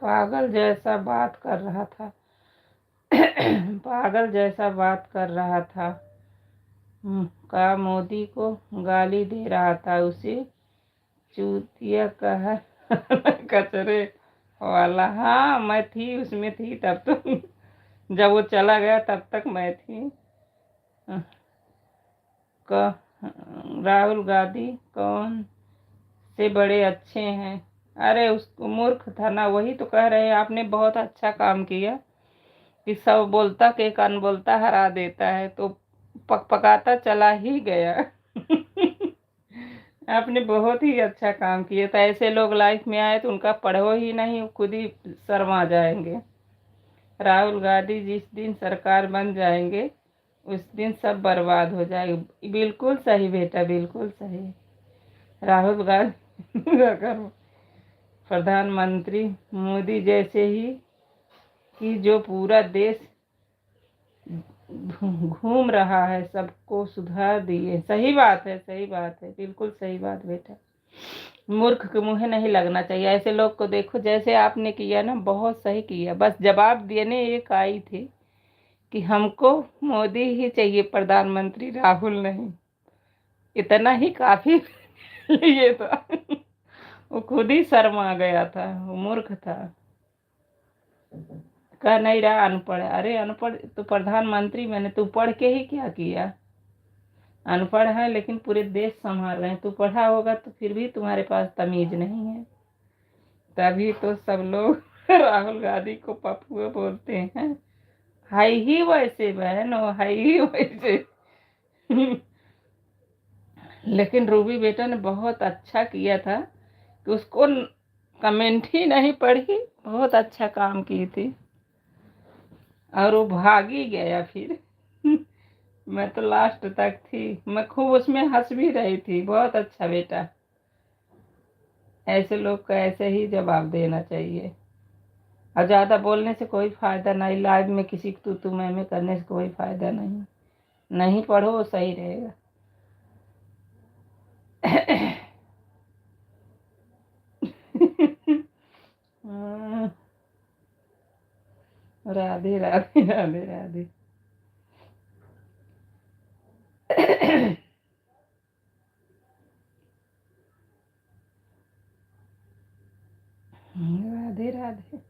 पागल जैसा बात कर रहा था। पागल जैसा बात कर रहा था। का मोदी को गाली दे रहा था, उसे चूतिया कहा। कचरे वाला। हाँ, मैं थी उसमें, थी तब तो। जब वो चला गया तब तक मैं थी। क राहुल गांधी कौन से बड़े अच्छे हैं। अरे उसको मूर्ख था ना, वही तो कह रहे हैं, आपने बहुत अच्छा काम किया कि सब बोलता के कान बोलता हरा देता है, तो पक पकाता चला ही गया। आपने बहुत ही अच्छा काम किया था। ऐसे लोग लाइफ में आए तो उनका पढ़ो ही नहीं, खुद ही शर्मा जाएंगे। राहुल गांधी जिस दिन सरकार बन जाएंगे उस दिन सब बर्बाद हो जाएगा। बिल्कुल सही बेटा, बिल्कुल सही। राहुल गांधी अगर प्रधानमंत्री मोदी जैसे ही कि जो पूरा देश घूम रहा है, सबको सुधार दिए। सही बात है, सही बात है, बिल्कुल सही बात बेटा। मूर्ख के मुंह नहीं लगना चाहिए। ऐसे लोग को देखो, जैसे आपने किया ना, बहुत सही किया। बस जवाब देने एक आई थी कि हमको मोदी ही चाहिए प्रधानमंत्री, राहुल नहीं। इतना ही काफी ये तो। वो खुद ही शर्मा गया था, वो मूर्ख था। कह नहीं रहा अनपढ़ है। अरे अनपढ़ तो प्रधानमंत्री मैंने, तू पढ़ के ही क्या किया। अनपढ़ है लेकिन पूरे देश संभाल रहे हैं। तू पढ़ा होगा तो फिर भी तुम्हारे पास तमीज नहीं है। तभी तो सब लोग राहुल गांधी को पपुआ बोलते हैं। है ही वैसे बहन, वो है ही वैसे। लेकिन रूबी बेटा ने बहुत अच्छा किया था कि उसको कमेंट ही नहीं पढ़ी, बहुत अच्छा काम की थी। और वो भाग ही गया फिर। मैं तो लास्ट तक थी, मैं खूब उसमें हंस भी रही थी। बहुत अच्छा बेटा। ऐसे लोग को ऐसे ही जवाब देना चाहिए। और ज्यादा बोलने से कोई फायदा नहीं, लाइव में किसी को तू मैं करने से कोई फायदा नहीं। नहीं पढ़ो, वो सही रहेगा। राधे राधे राधे राधे। राधे राधे।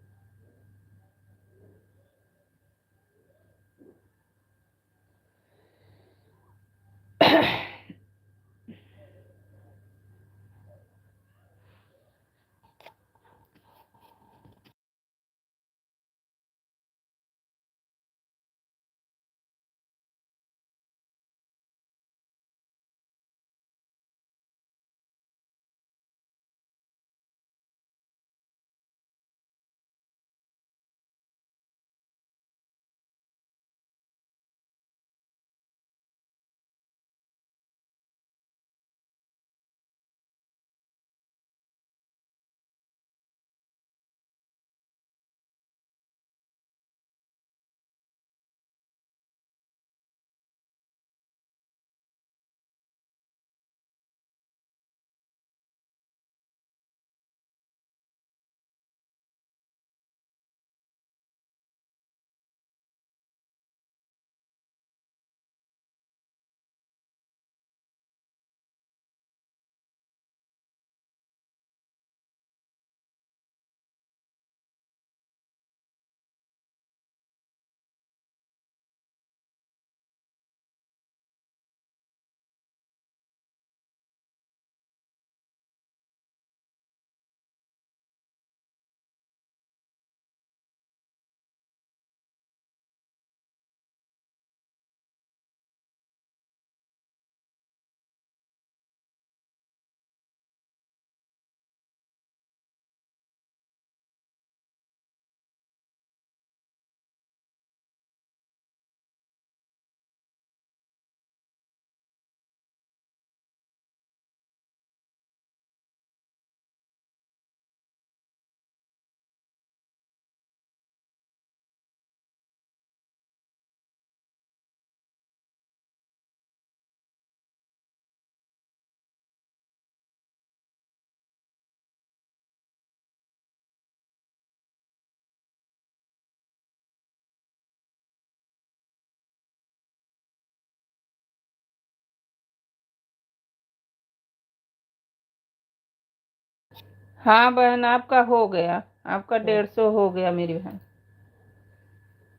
हाँ बहन, आपका हो गया, आपका 150 हो गया मेरी बहन।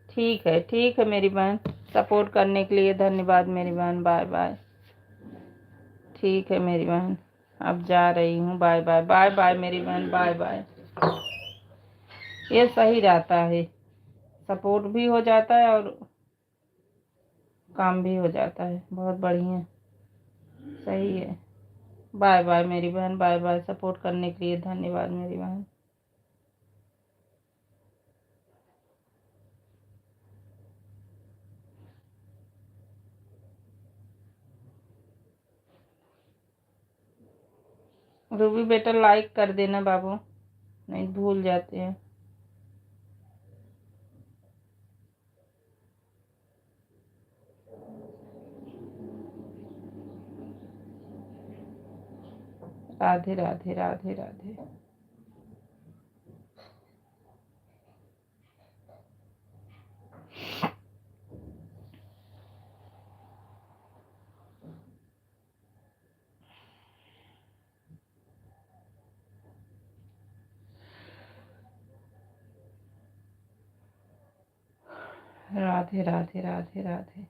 ठीक है मेरी बहन, सपोर्ट करने के लिए धन्यवाद मेरी बहन। Bye bye. ठीक है मेरी बहन, अब जा रही हूँ। बाय बाय बाय बाय मेरी बहन, बाय बाय। ये सही रहता है, सपोर्ट भी हो जाता है और काम भी हो जाता है, बहुत बढ़िया, सही है। बाय बाय मेरी बहन, बाय बाय। सपोर्ट करने के लिए धन्यवाद मेरी बहन। रूबी बेटा लाइक कर देना बाबू, नहीं भूल जाते हैं। राधे राधे राधे राधे। राधे राधे राधे राधे।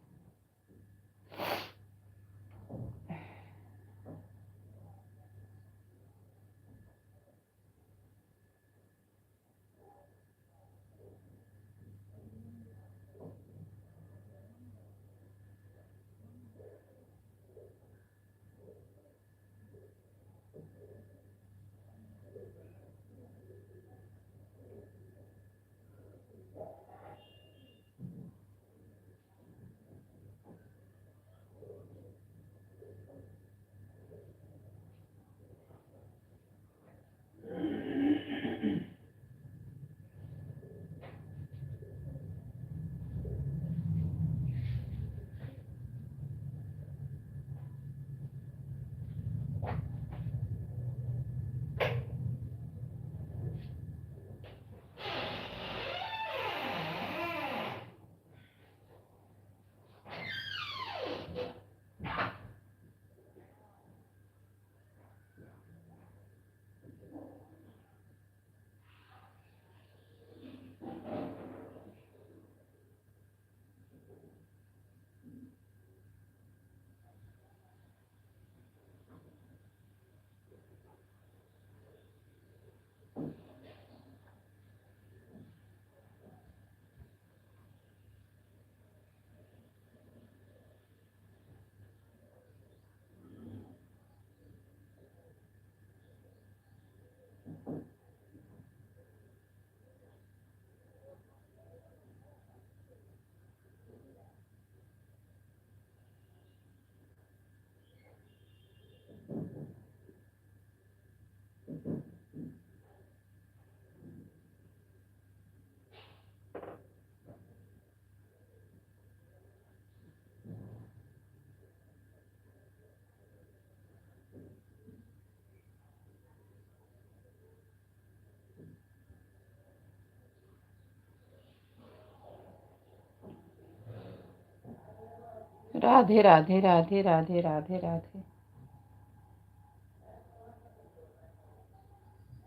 राधे राधे राधे राधे राधे राधे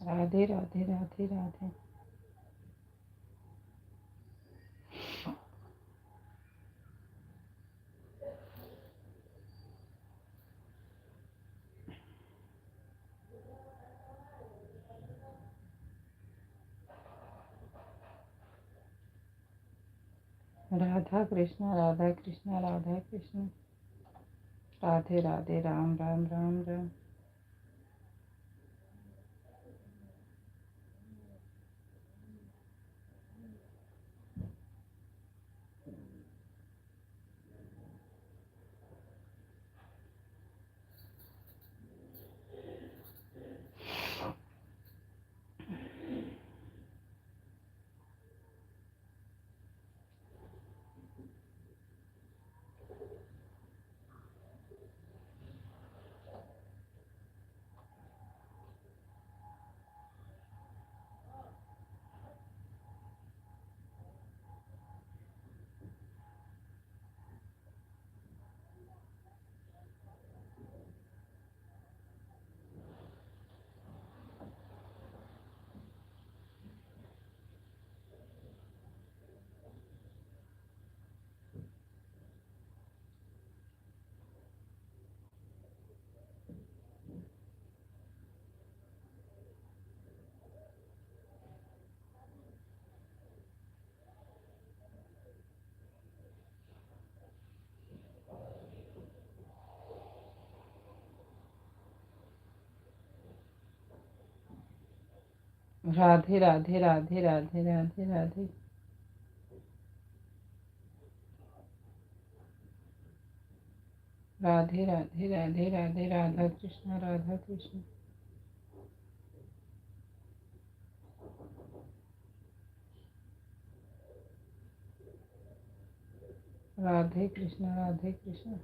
राधे राधे राधे राधे। राधा कृष्ण राधा कृष्ण राधा कृष्ण। राधे राधे राम राम राम राम। राधे राधे राधे राधे राधे राधे। राधे राधे राधे राधे, राधा कृष्ण राधा कृष्ण। राधे कृष्ण राधे कृष्ण।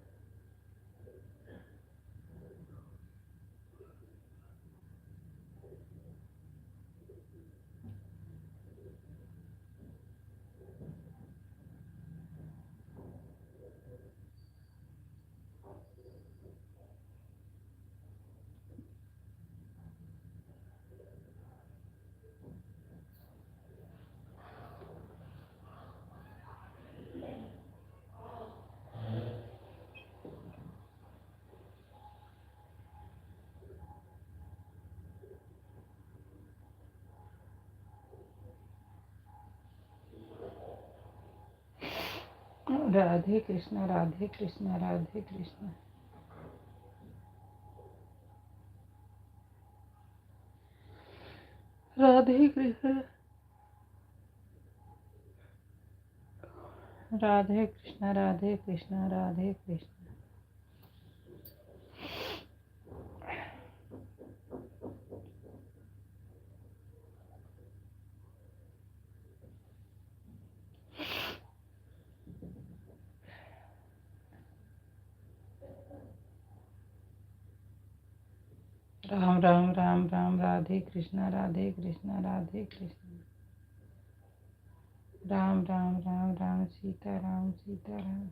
राधे कृष्ण राधे कृष्ण राधे कृष्ण। राधे कृष्ण राधे कृष्ण राधे कृष्ण राधे कृष्ण। राम राम राम राम, राधे कृष्ण राधे कृष्ण राधे कृष्ण। राम राम राम राम, सीता राम सीता राम।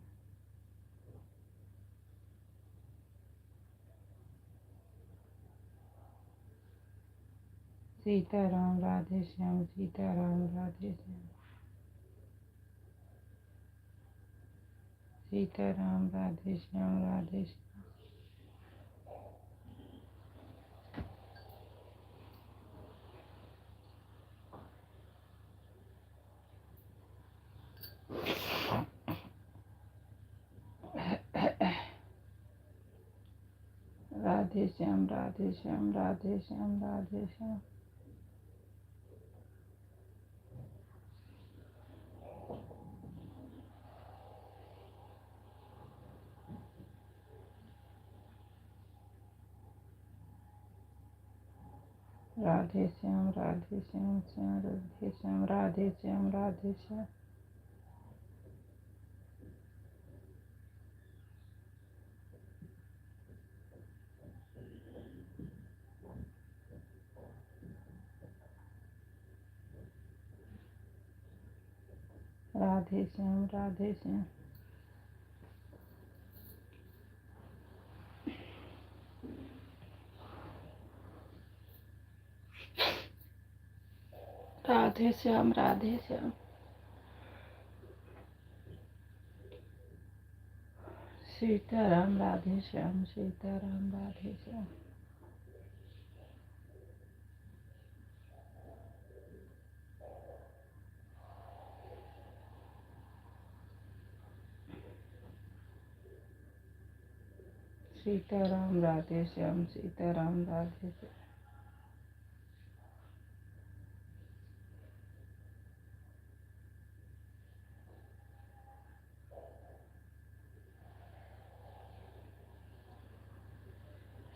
सीता राम राधे श्याम, सीता राम राधे श्याम। सीता राम राधे श्याम राधे श्याम। राधे श्याम राधे श्याम राधे श्याम राधे श्याम। राधे श्याम राधे श्याम श्याम राधे श्याम राधे श्याम राधे श्याम। राधे श्याम राधे श्याम। राधे श्याम राधे श्याम। सीता राम राधे श्याम, सीता राम राधे श्याम। सीता राम राधे श्याम, सीता राम राधे श्याम।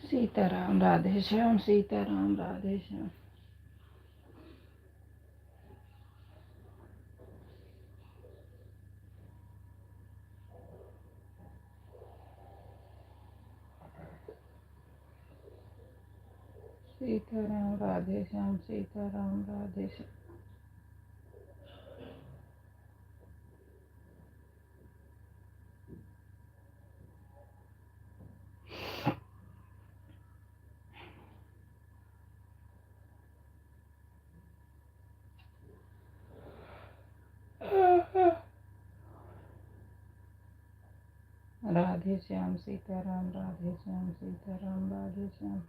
सीता राम राधे श्याम, सीता राम राधे श्याम। सीता राम राधे श्याम, सीता राम राधे श्याम। राधे श्याम सीता राम, राधे श्याम सीता राम, राधे श्याम।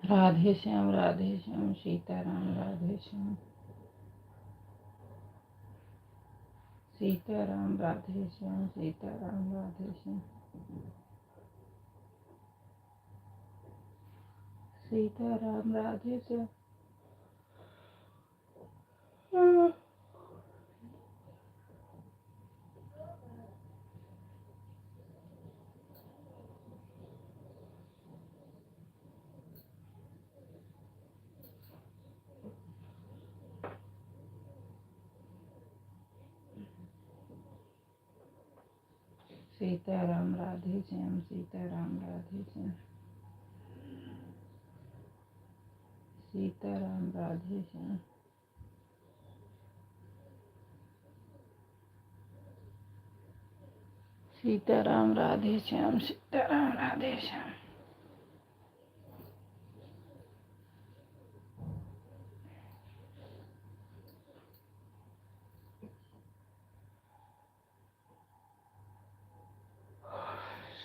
राधे श्याम सीताराम राधे श्याम सीताराम राधे श्याम सीताराम राधे श्याम सीताराम राधे श्याम सीताराम राधे श्याम सीताराम राधे श्याम सीताराम राधे श्याम सीताराम राधे श्याम सीताराम राधे श्याम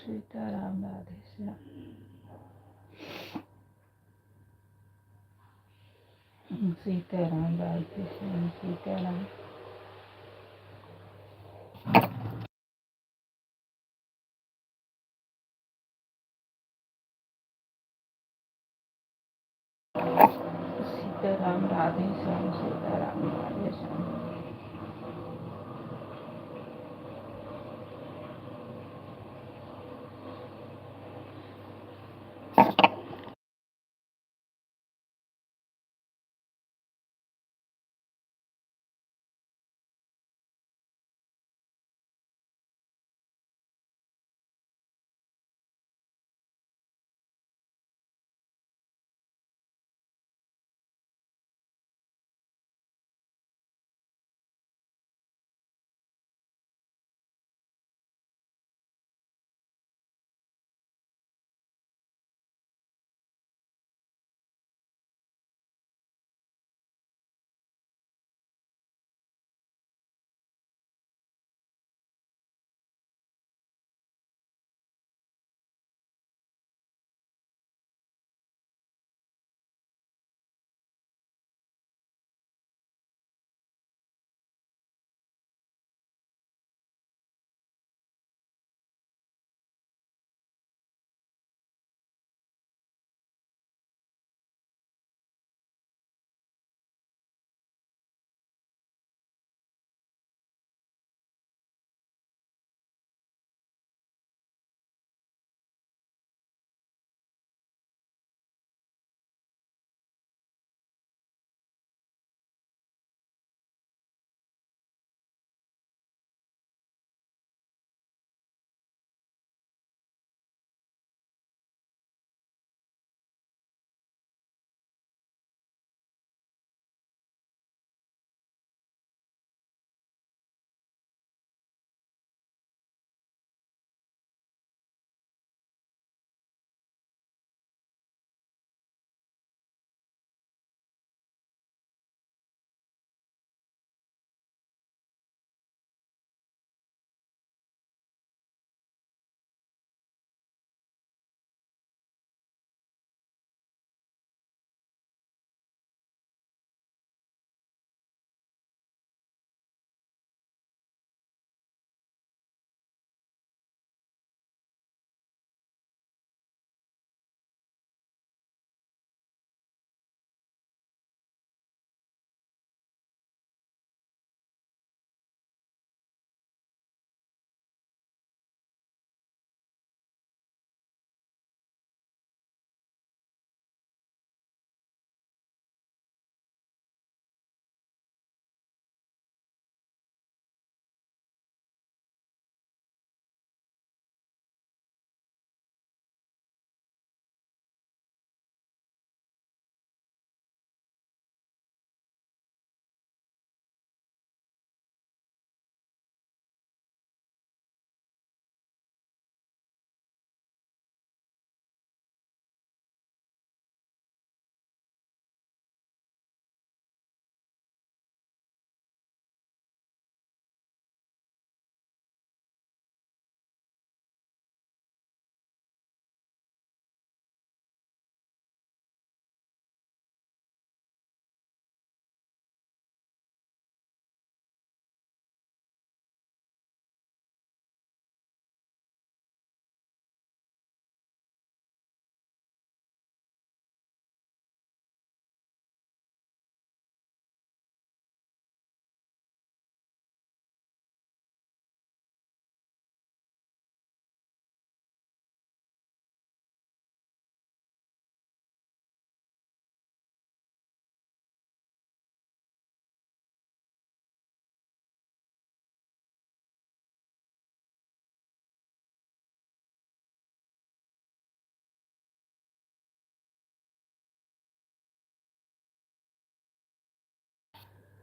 सीताराम राधे श्याम सीताराम राधे श्याम सीताराम सीताराम राधे श्याम सीताराम राधे श्याम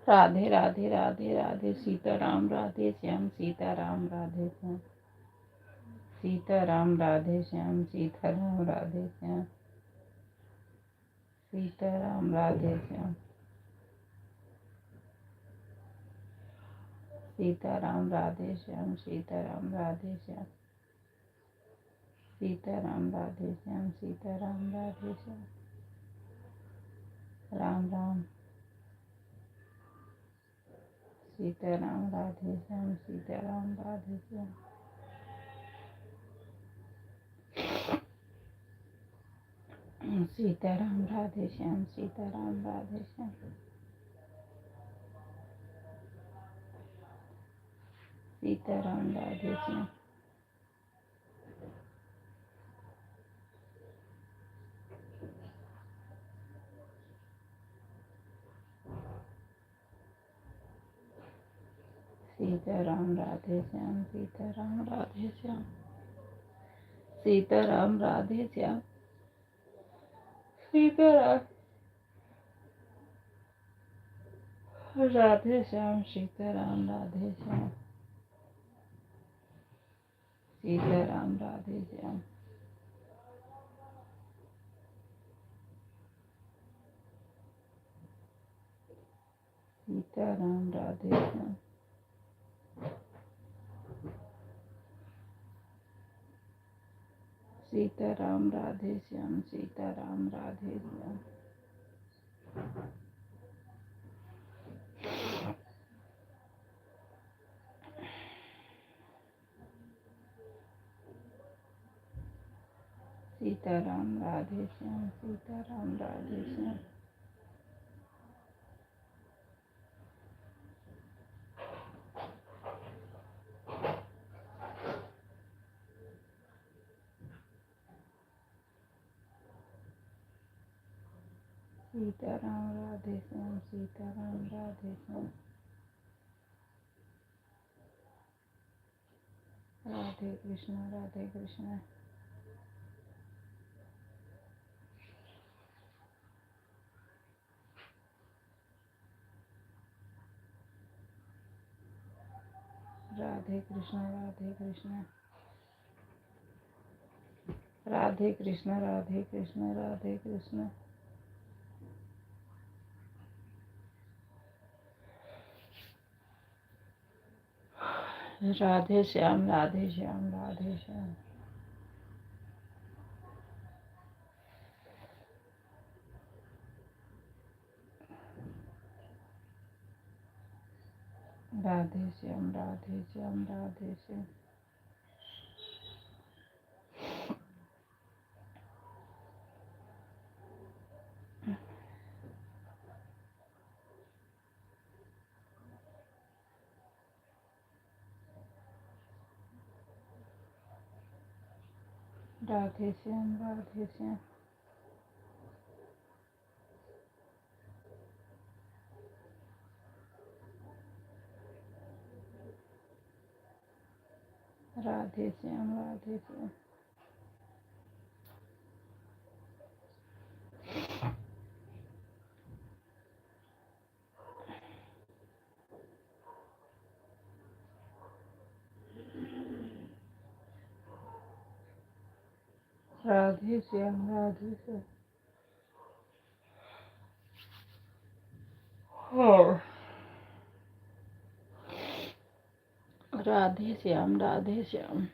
राधे राधे राधे राधे सीताराम राधे श्याम सीताराम राधे श्याम सीताराम राधे श्याम सीताराम राधे श्याम सीताराम राधे श्याम सीताराम राधे श्याम सीताराम राधे श्याम सीताराम राधे श्याम सीताराम राधे श्याम राम राम सीताराम राधे श्याम सीताराम राधे श्याम सीताराम राधे श्याम सीताराम राधे श्याम सीताराम राधे श्याम सीताराम राधे श्याम सीताराम राधे श्याम सीताराम राधे श्याम सीताराम राधे श्याम सीताराम राधे श्याम सीताराम राधे श्याम सीताराम राधे श्याम सीताराम राधे श्याम सीताराम राधे श्याम सीताराम राधे श्याम सीताराम राधे श्याम सीताराम राधे श्याम सीताराम राधे श्याम राधे कृष्ण राधे कृष्ण राधे कृष्ण राधे कृष्ण राधे कृष्ण राधे कृष्ण राधे कृष्ण राधे श्याम राधे श्याम राधे श्याम राधे श्याम राधे श्याम राधे श्याम राधे श्याम राधे श्याम राधे श्याम राधे श्याम राधे श्याम राधे श्याम हाँ। राधे श्याम राधे श्याम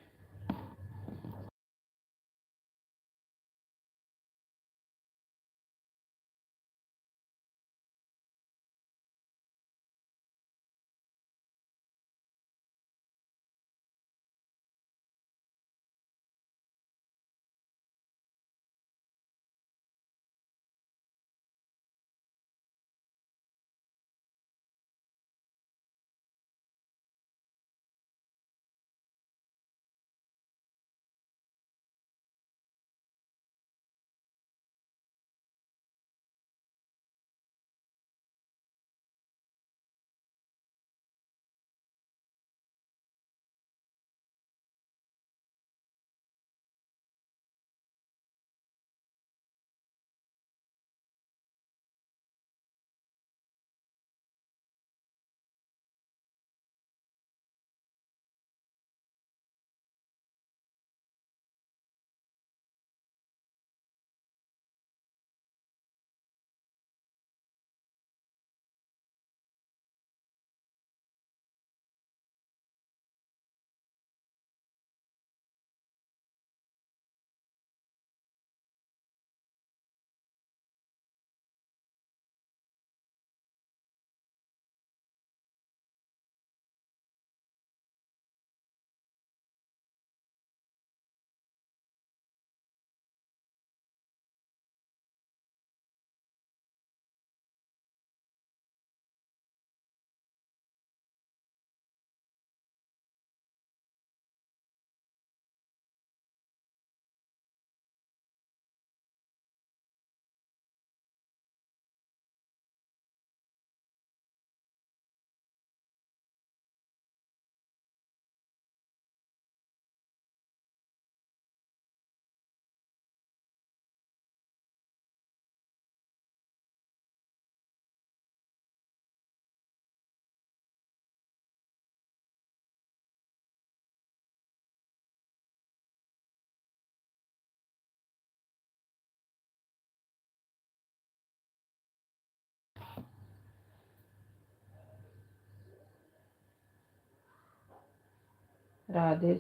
राधे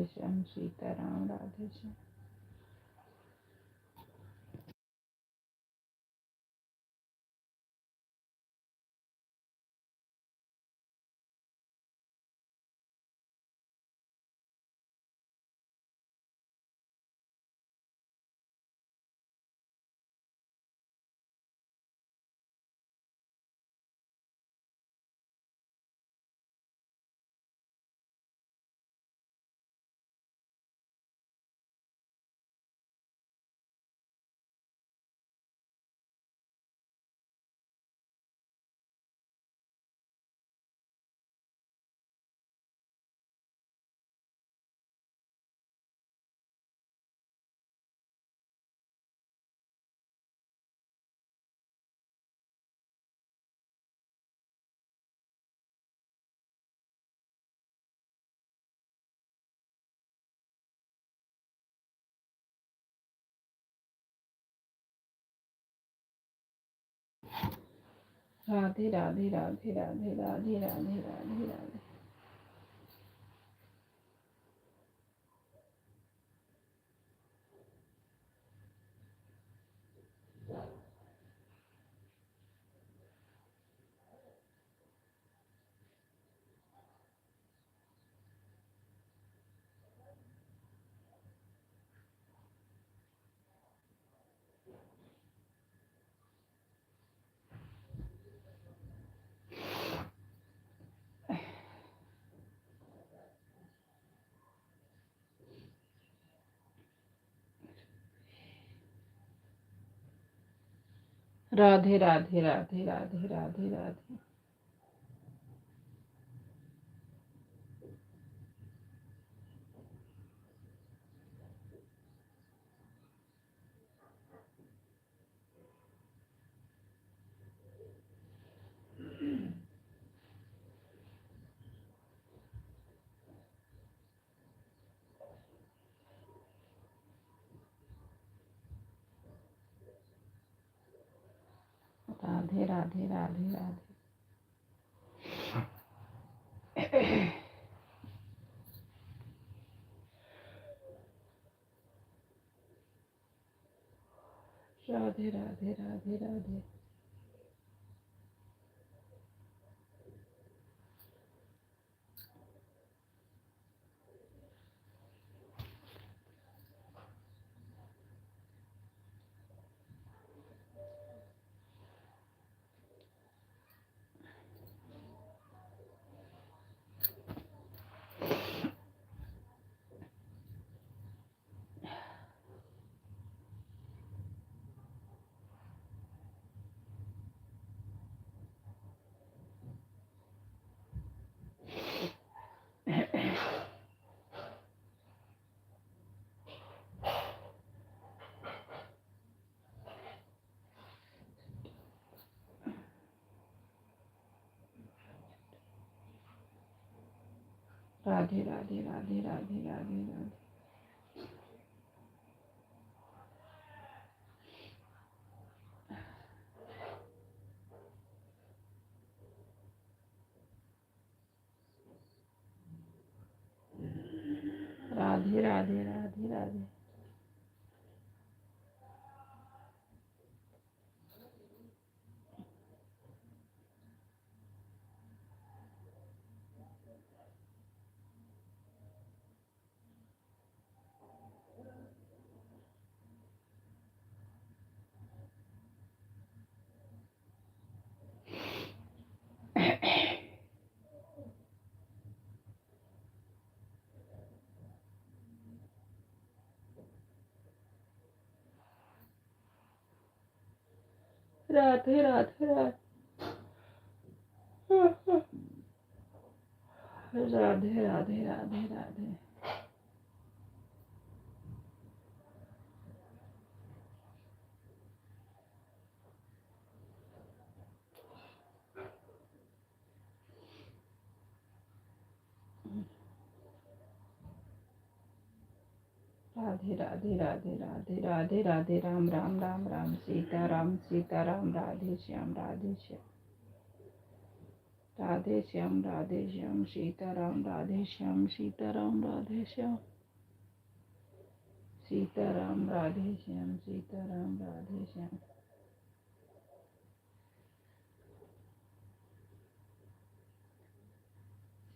श्याम सीताराम राधे श्याम। राधे राधे राधे राधे राधे राधे राधे राधे। राधे राधे राधे राधे राधे राधे। राधे राधे राधे राधे। राधे राधे राधे राधे। राधे राधे राधे राधे राधे राधे। राधे राधे राधे राधे। राधे राधे राधे राधे राधे राधे राधे। राधे राधे राधे राधे राधे राधे। राम राम राम राम सीता राम राधे श्याम राधे श्याम। राधे श्याम सीताराम राधे श्याम सीताराम राधे श्याम सीताराम राधे श्याम सीताराम राधे श्याम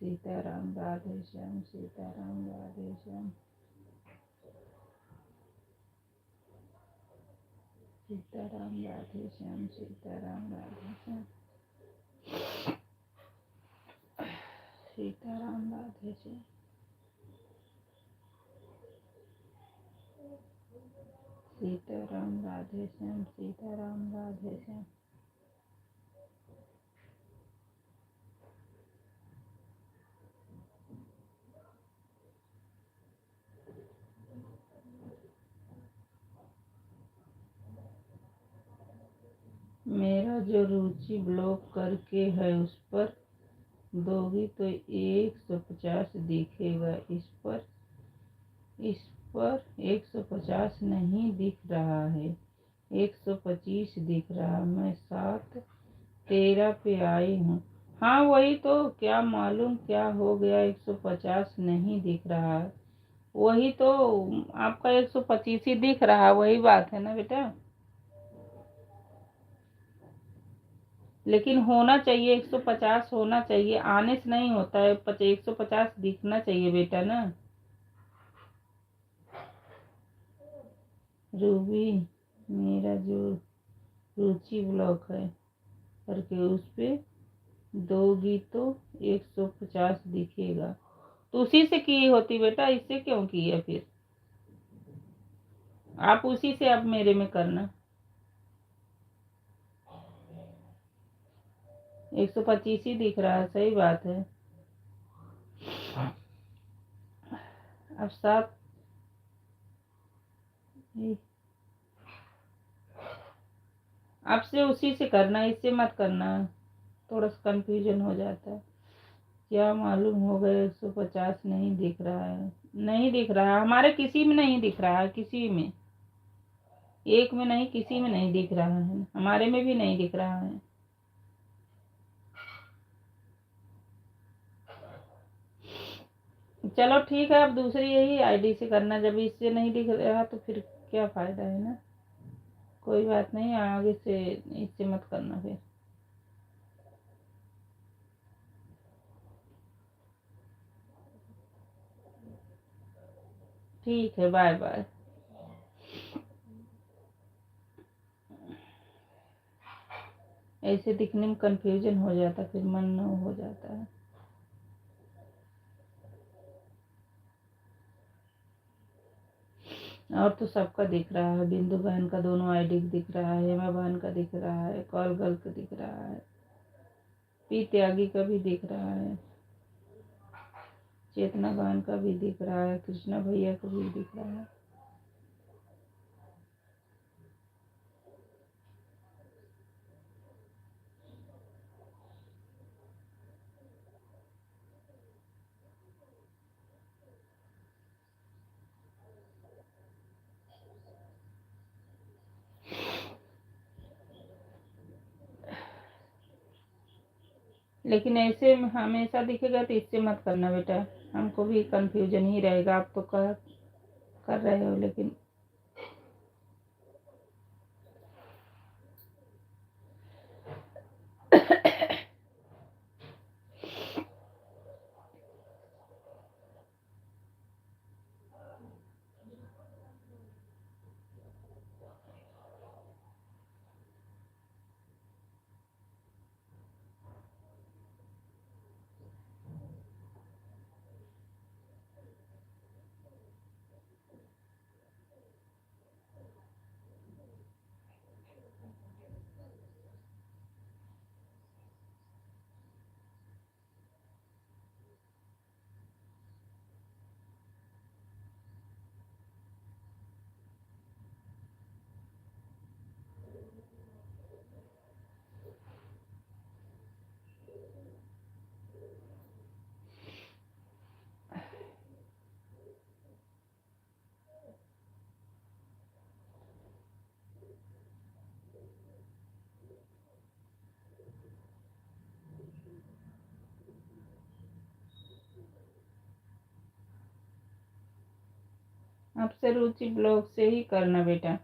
सीताराम राधे श्याम सीताराम राधे श्याम सीताराम राधे श्याम सीताराम राधे श्याम सीताराम राधे श्याम सीताराम राधे श्याम सीताराम राधे श्याम मेरा जो रुचि ब्लॉक करके है उस पर दोगी तो 150 दिखेगा। इस पर 150 नहीं दिख रहा है, 125 दिख रहा। मैं 7-13 पे आई हूँ। हाँ वही तो, क्या मालूम क्या हो गया, 150 नहीं दिख रहा है। वही तो, आपका 125 ही दिख रहा है, वही बात है ना बेटा। लेकिन होना चाहिए 150 होना चाहिए, आने से नहीं होता है। 150 दिखना चाहिए बेटा ना। रूबी, मेरा जो रुचि ब्लॉक है करके उस पे दोगी तो 150 दिखेगा। तो उसी से की होती बेटा, इससे क्यों की है फिर? आप उसी से अब मेरे में करना। 125 ही दिख रहा है, सही बात है। अब 7 आपसे उसी से करना, इससे मत करना, थोड़ा सा कंफ्यूजन हो जाता है। क्या मालूम हो गया, 150 नहीं दिख रहा है। नहीं दिख रहा, हमारे किसी में नहीं दिख रहा है, किसी में, एक में नहीं, किसी में नहीं दिख रहा है, हमारे में भी नहीं दिख रहा है। चलो ठीक है, अब दूसरी यही आईडी से करना। जब इससे नहीं दिख रहा तो फिर क्या फायदा है ना। कोई बात नहीं, आगे से इससे मत करना फिर। ठीक है, बाय बाय। ऐसे दिखने में कंफ्यूजन हो जाता, फिर मन हो जाता है। और तो सबका दिख रहा है, बिंदु बहन का दोनों आईडी दिख रहा है, हेमा बहन का दिख रहा है, कॉल गर्ल का दिख रहा है, पी त्यागी का भी दिख रहा है, चेतना बहन का भी दिख रहा है, कृष्णा भैया का भी दिख रहा है। लेकिन ऐसे हमेशा दिखेगा तो इससे मत करना बेटा, हमको भी कंफ्यूजन ही रहेगा। आप तो कर रहे हो, लेकिन अब से रुचि ब्लॉग से ही करना बेटा।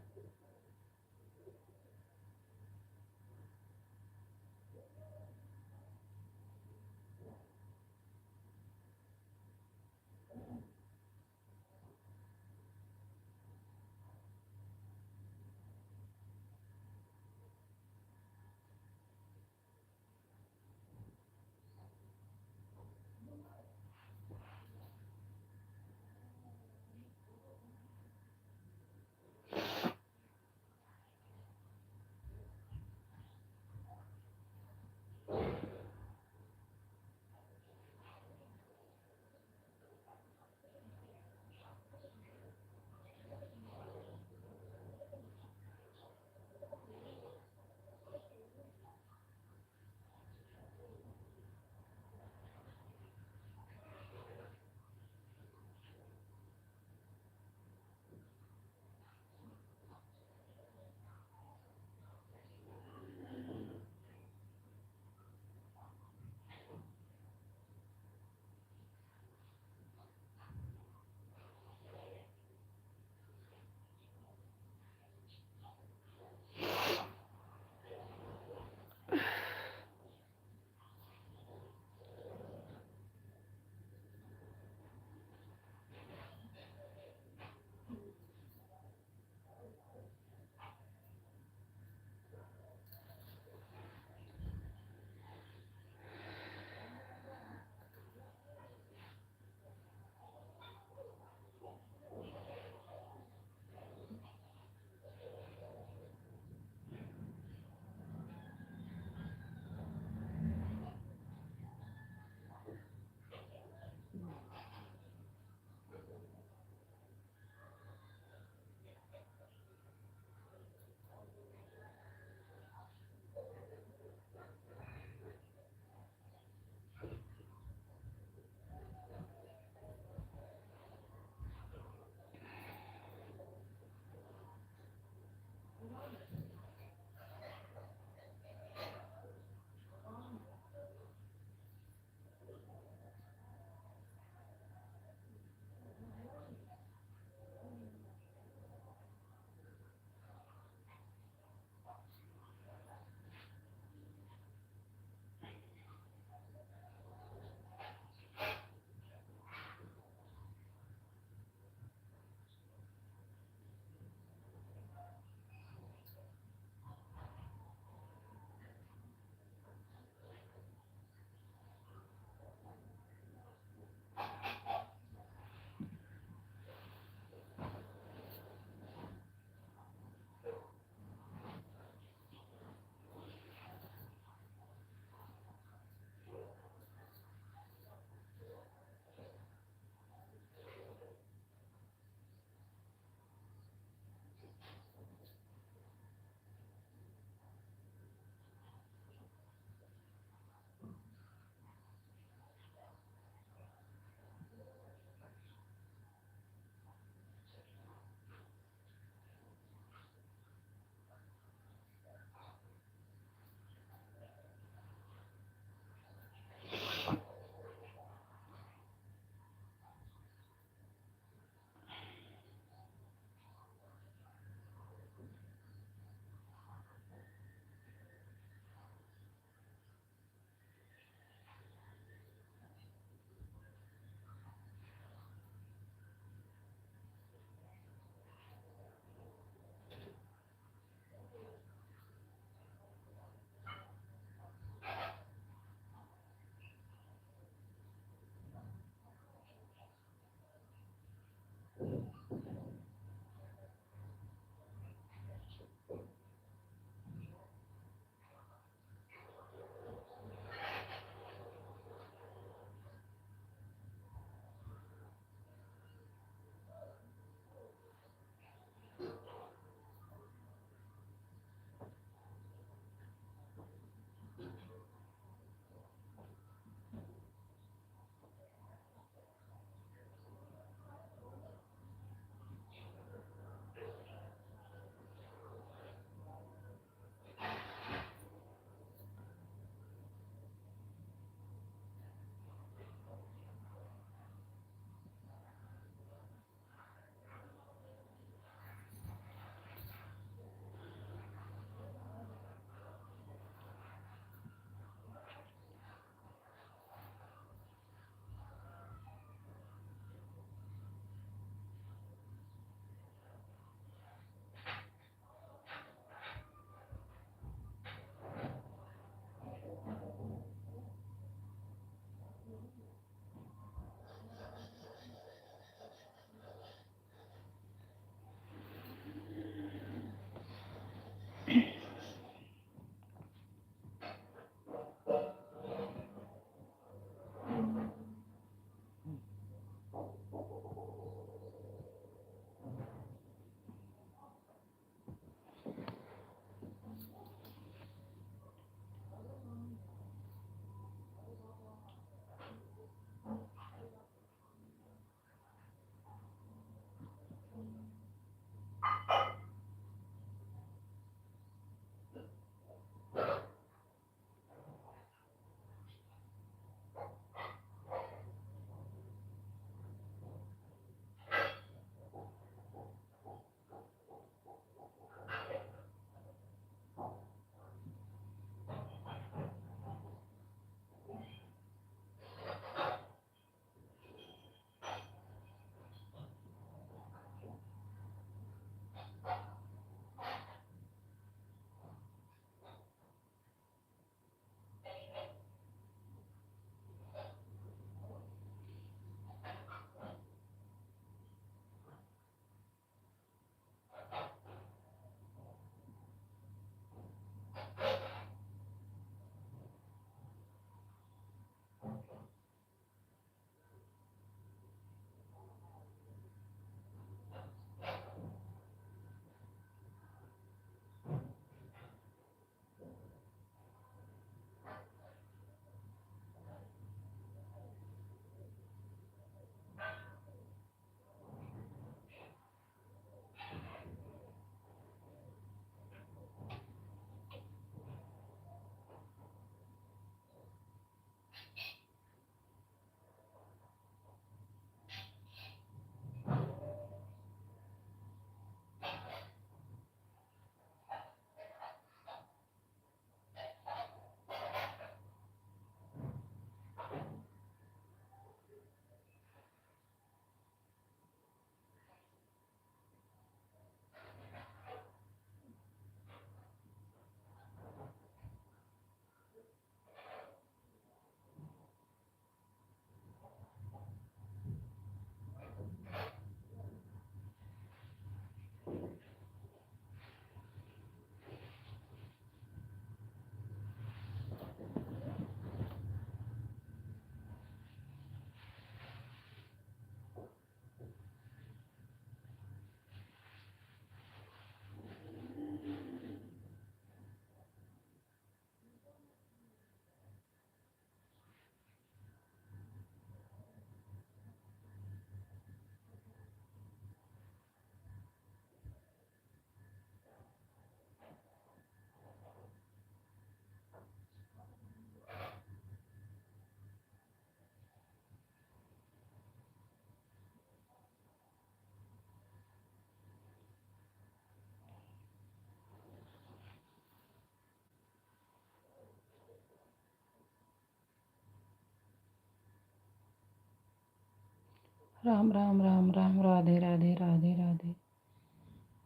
राम राम राम राम, राधे राधे राधे राधे।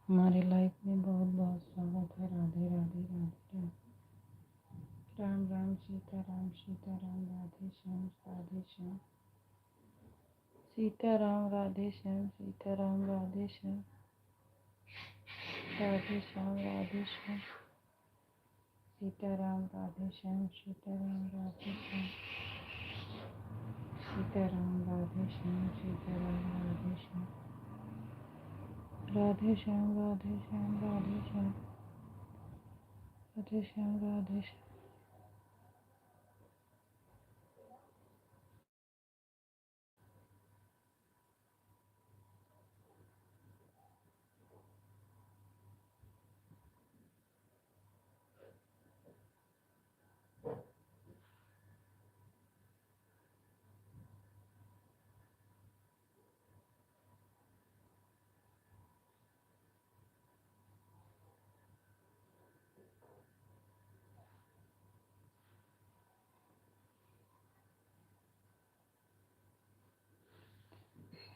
हमारे लाइफ में बहुत बहुत स्वागत है। राधे राधे राधे राधे। राम राम सीता राम राधे श्याम राधे श्याम। सीता राम राधे श्याम, सीता राम राधे श्याम, राधे श्याम राधे श्याम। सीता राम राधे श्याम, सीता राम राधे श्याम, सीता राम राधे श्याम, सीता राम राधे श्याम। राधे श्याम राधे श्याम राधे श्याम, राधे श्याम राधे श्याम।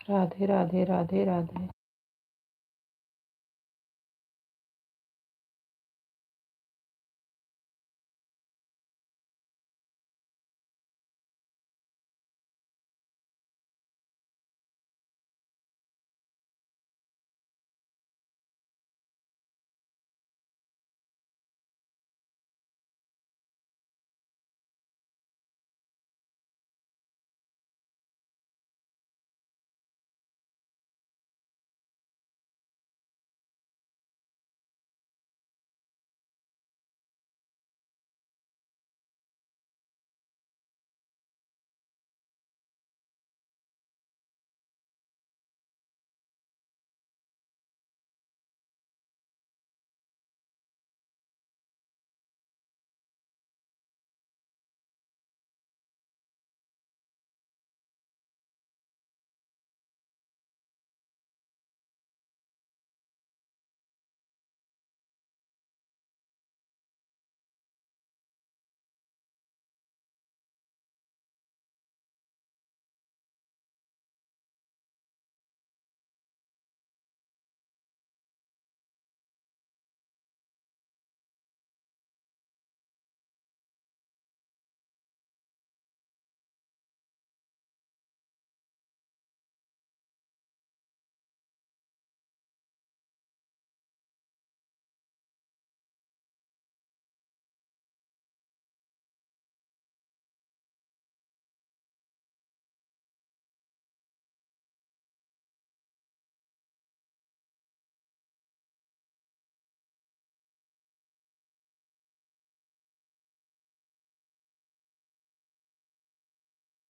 राधे राधे राधे राधे।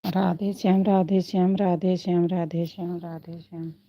राधे श्याम राधे श्याम, राधे श्याम राधे श्याम, राधे श्याम।